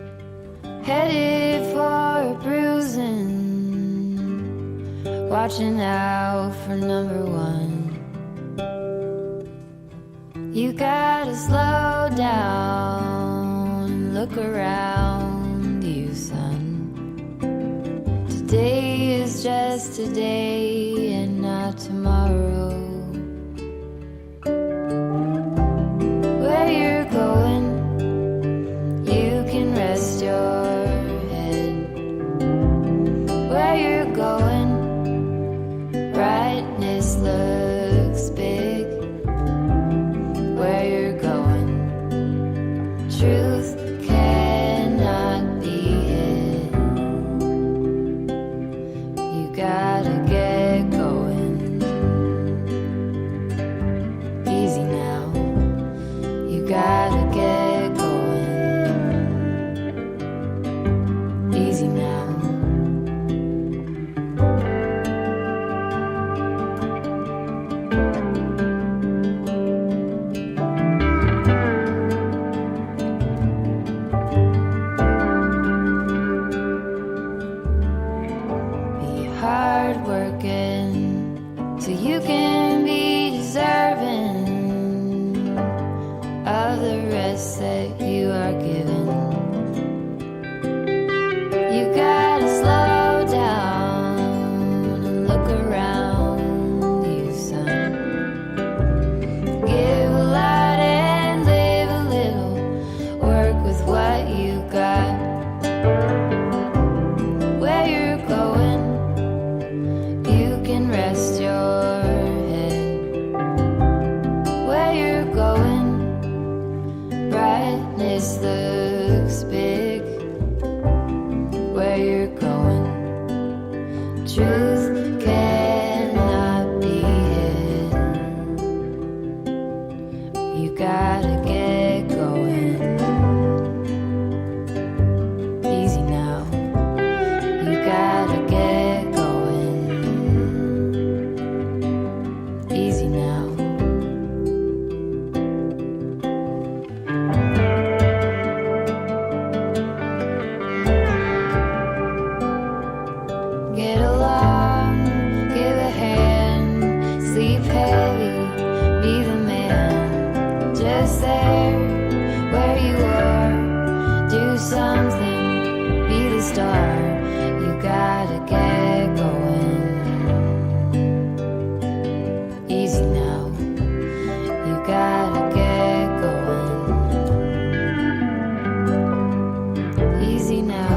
headed for a bruising, watching out for number one. You gotta slow down and look around you, son. Today is just today and not tomorrow. Where you're going, you can rest your head. Where you're going, brightness looks big. Where you're going, truth cannot be hid. You gotta get going. Easy now. You gotta get going. Easy now. Be hard working so you can be deserving of the rest that you are given. You gotta slow down and look around you, son. Give a lot and live a little. Work with what you got. Where you're going, you can rest your head. Where you're going, brightness looks big. Where you're going, truth cannot be hid. You gotta get going. Easy now. You gotta get going. Easy now. Get along, give a hand, sleep heavy, be the man. Just there, where you are, do something, be the star. You gotta get going. Easy now, you gotta get going. Easy now.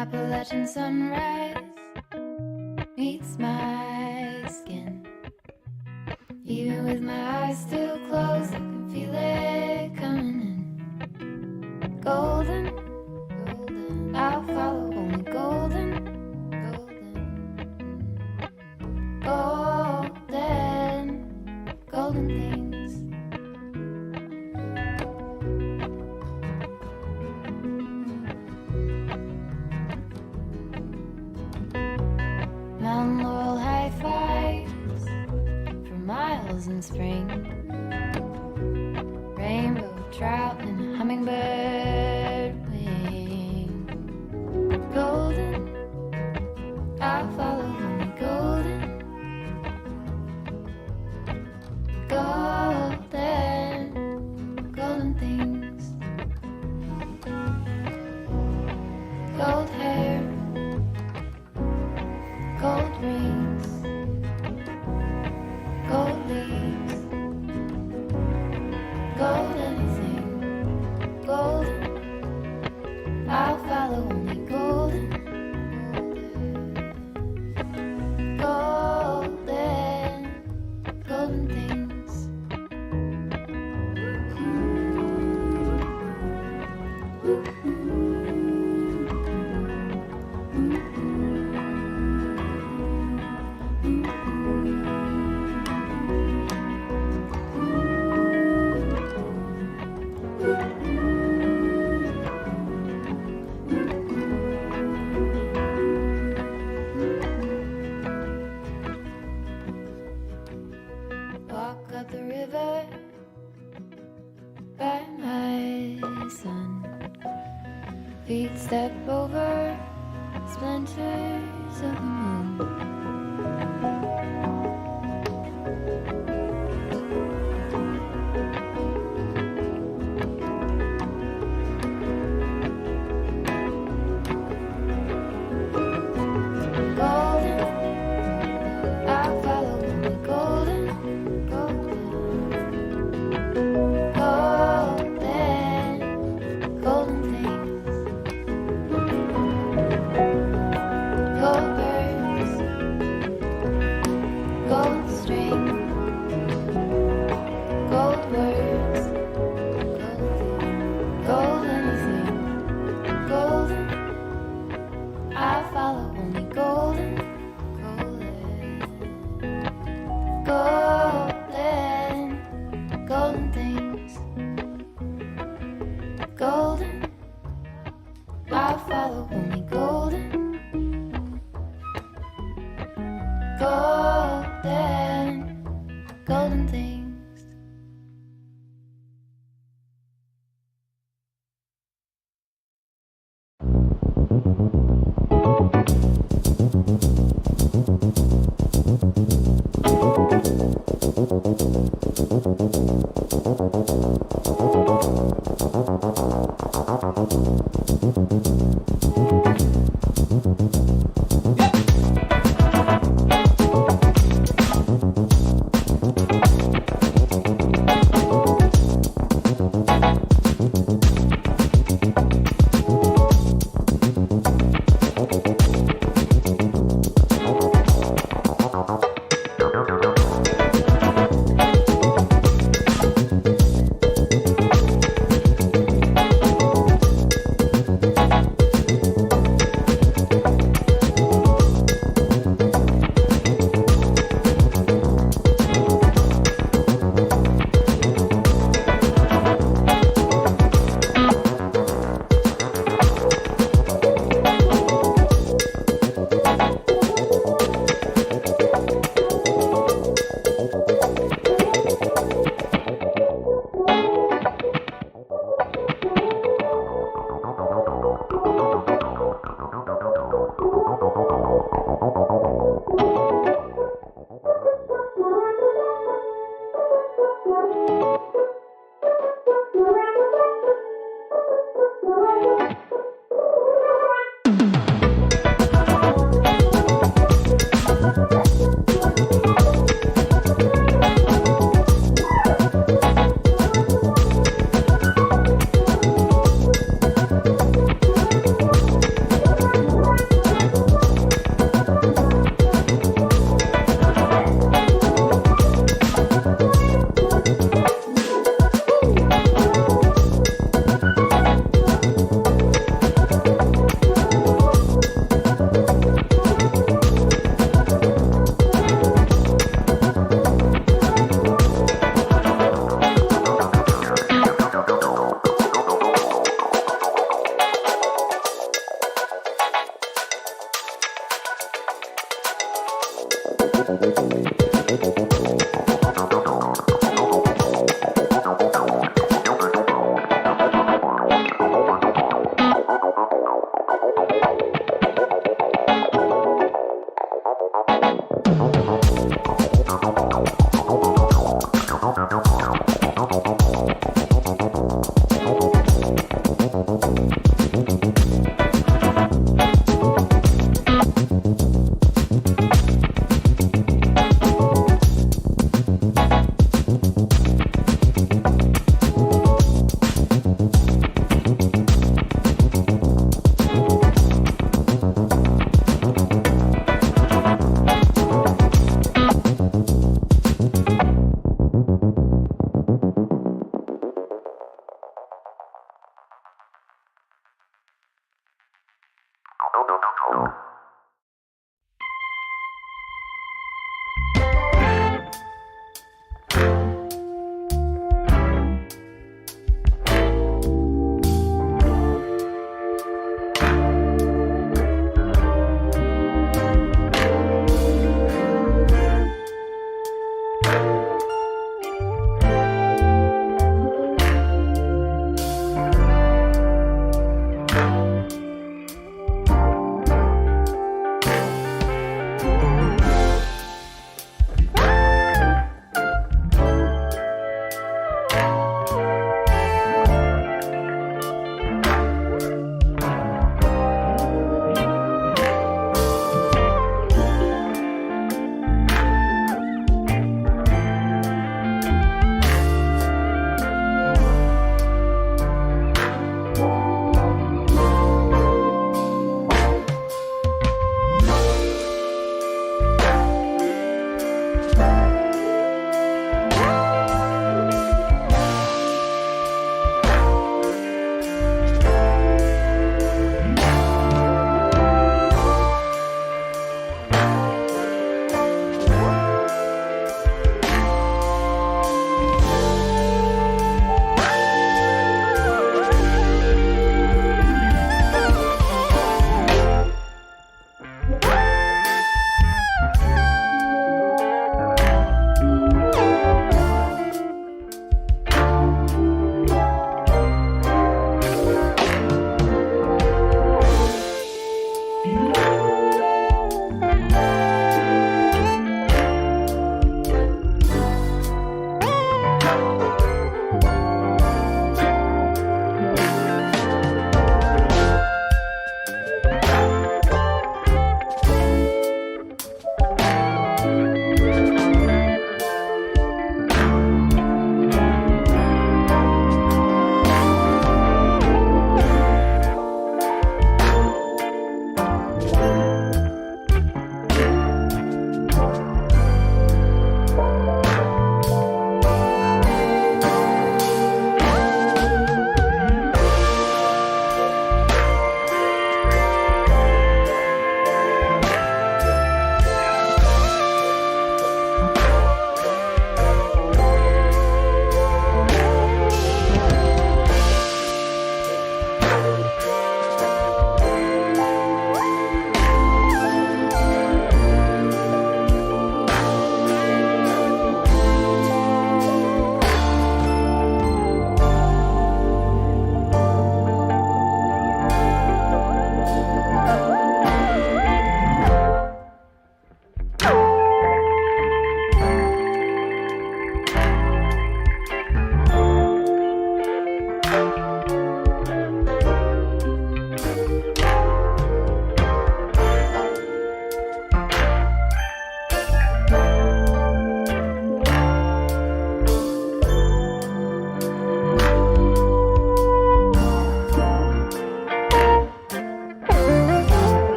Appalachian sunrise meets my skin. Even with my eyes still closed, I can feel it coming in. Golden, golden, I'll follow only golden, golden, golden, golden things. Mountain laurel high fives for miles in spring. Rainbow trout and hummingbird wing. Golden, I'll follow only golden, golden, golden things. Gold hair, gold rings, gold leaves, gold anything, golden, I'll follow only golden, golden, golden things. Walk up the river by my son. Feet step over splinters of the moon. Golden, I'll follow only golden, golden, golden things. Gold birds,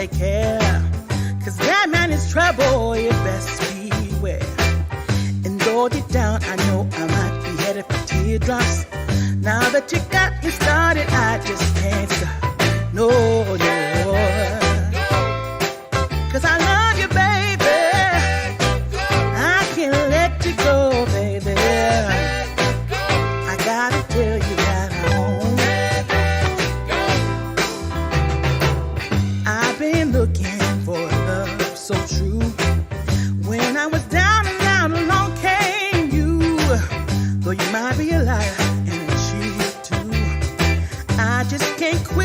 take care. Cause that man is trouble, you best beware. And though deep down I know I might be headed for teardrops, now that you got me started, I just can't stop. No, no. Cause I love you, baby. I can't let you go, baby. I gotta tell you that I've been looking for love so true. When I was down and out, along came you. Though you might be a liar and a cheat too, I just can't quit.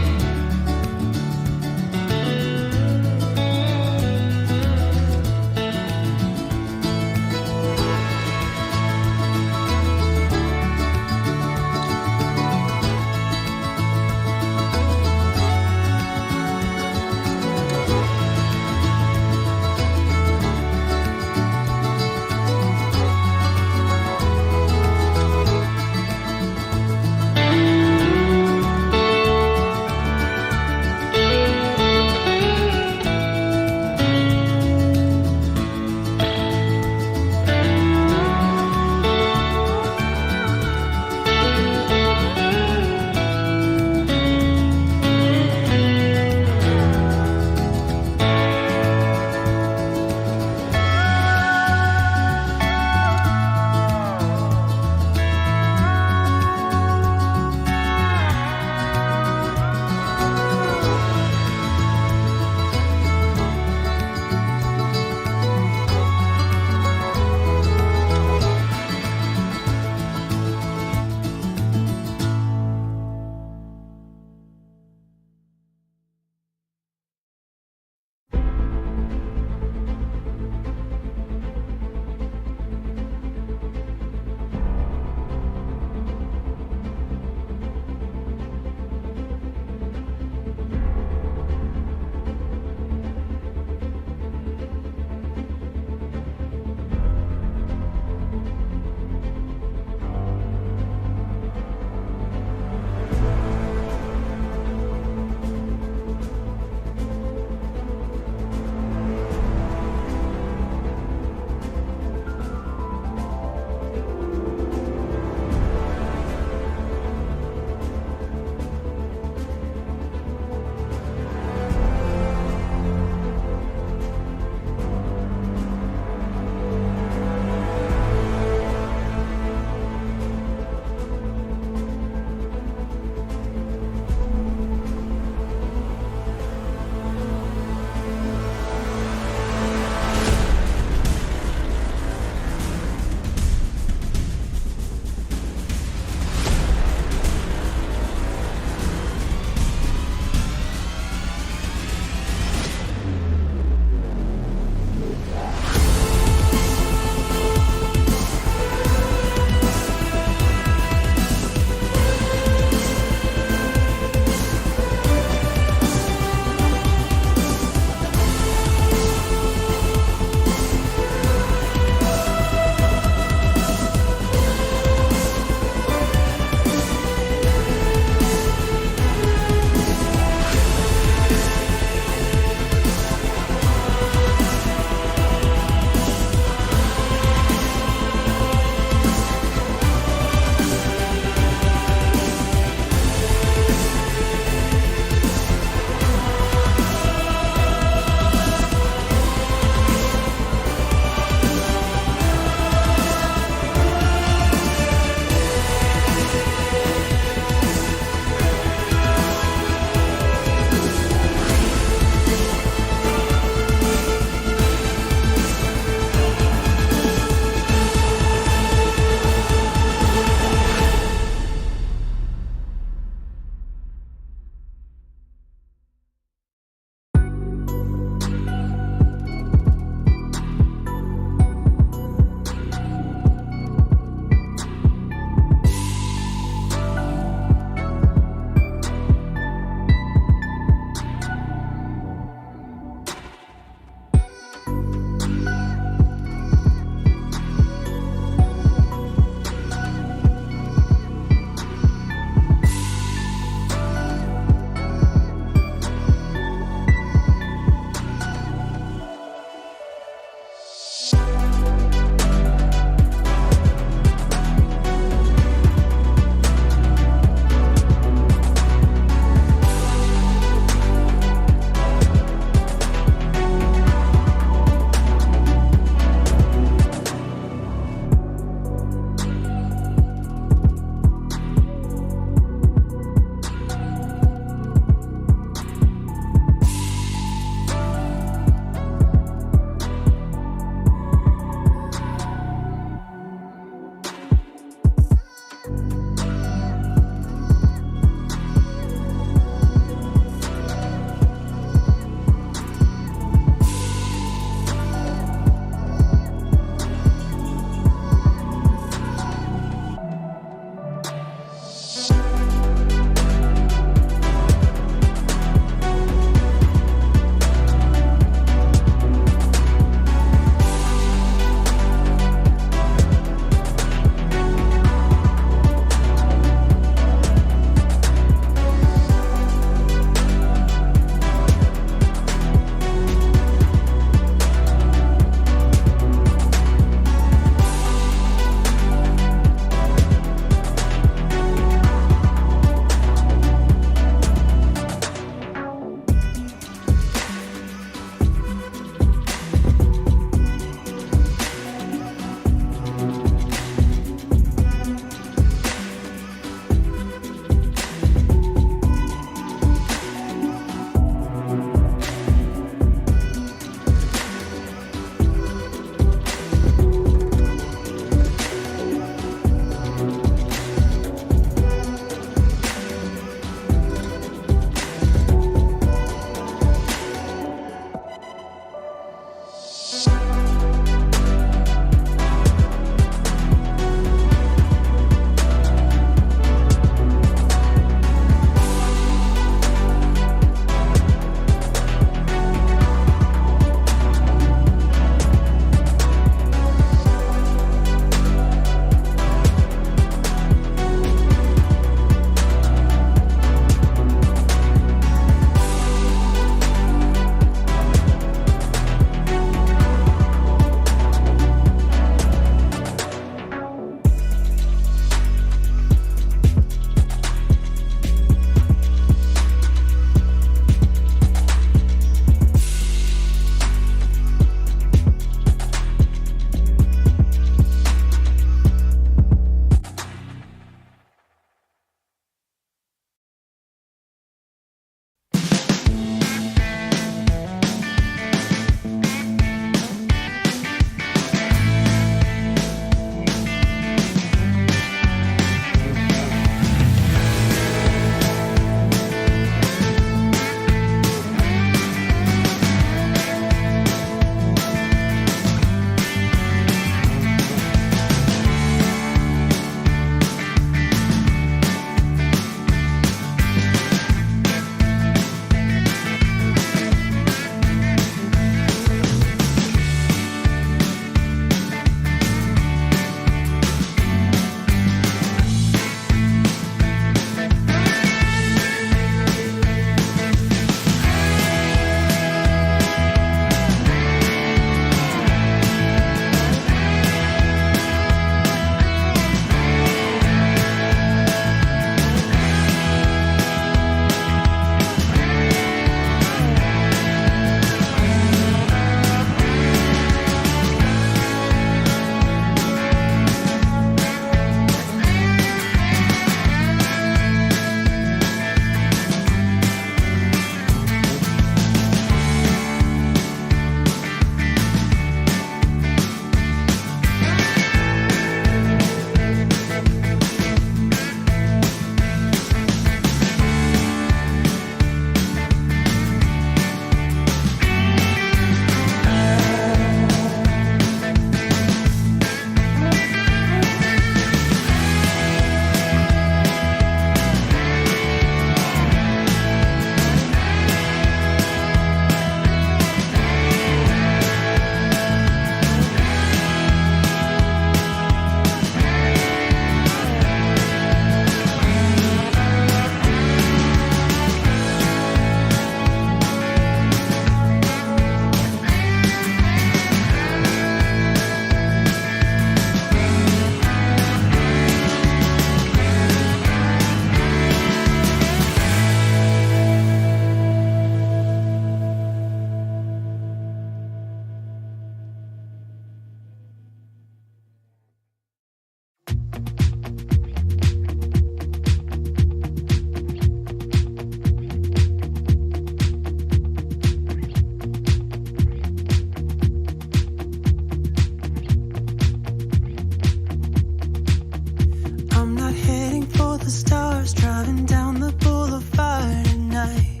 the stars, driving down the boulevard at night.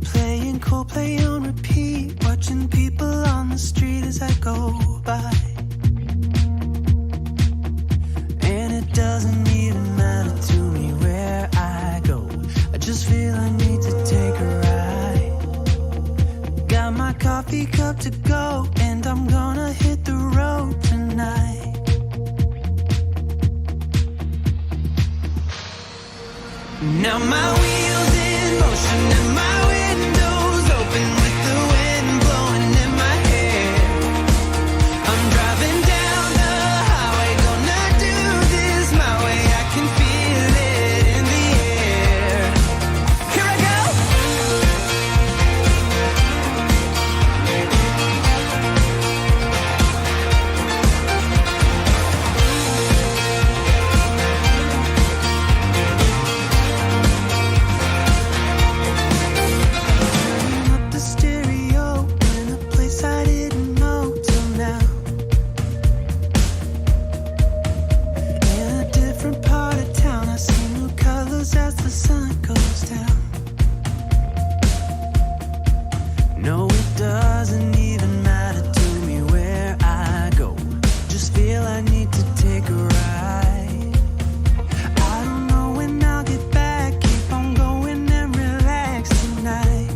Playing Coldplay on repeat, watching people on the street as I go by. And it doesn't even matter to me where I go, I just feel I need to take a ride. Got my coffee cup to go, and I'm gonna hit the road tonight. Now my wheels in motion and my windows open with the wind blowing in my hair. I'm driving down the highway, gonna do this my way. I can feel it in the air. Here I go. Up the stereo in a place I didn't know till now. In a different part of town, I see new colors as the sun goes down. No, it doesn't even matter to me where I go, just feel I need to take a ride. I don't know when I'll get back, keep on going and relax tonight.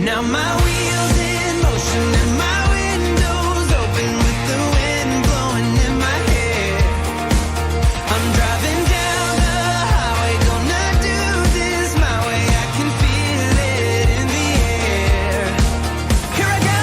Now my wheels in motion and my windows open with the wind blowing in my hair. I'm driving down the highway, gonna do this my way. I can feel it in the air. Here I go.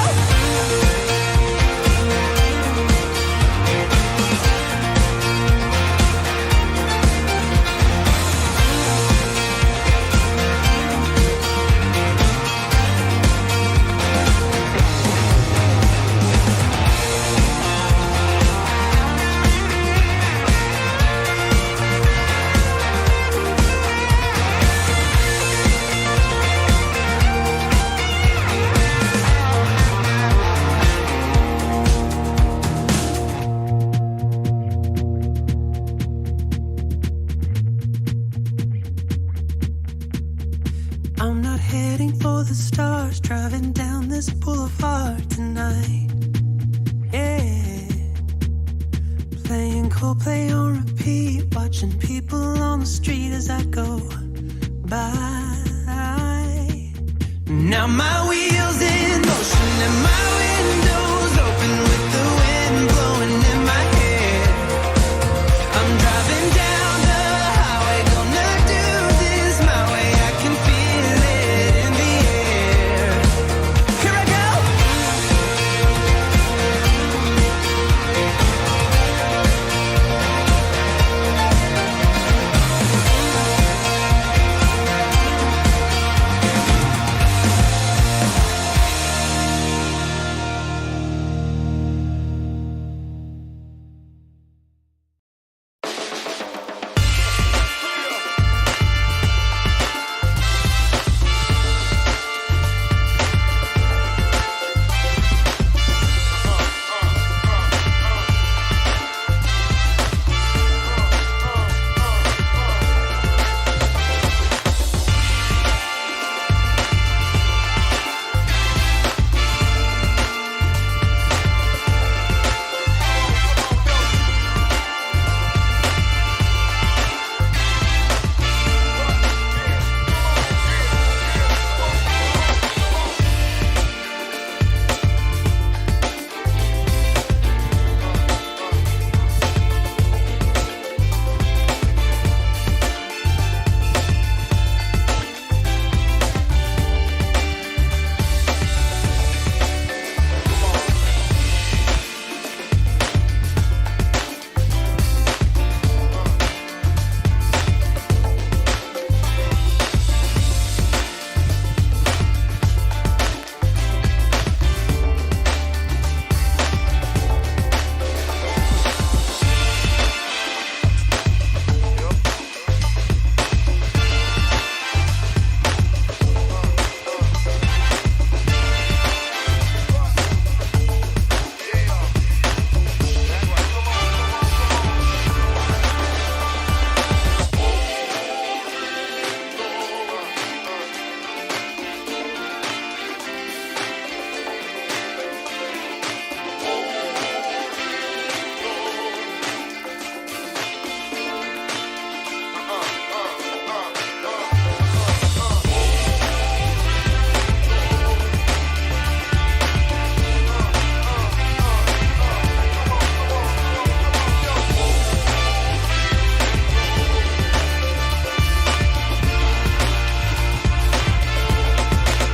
I'm not heading for the stars, driving down this boulevard tonight. Yeah, playing Coldplay on repeat, watching people on the street as I go by. Now my wheels in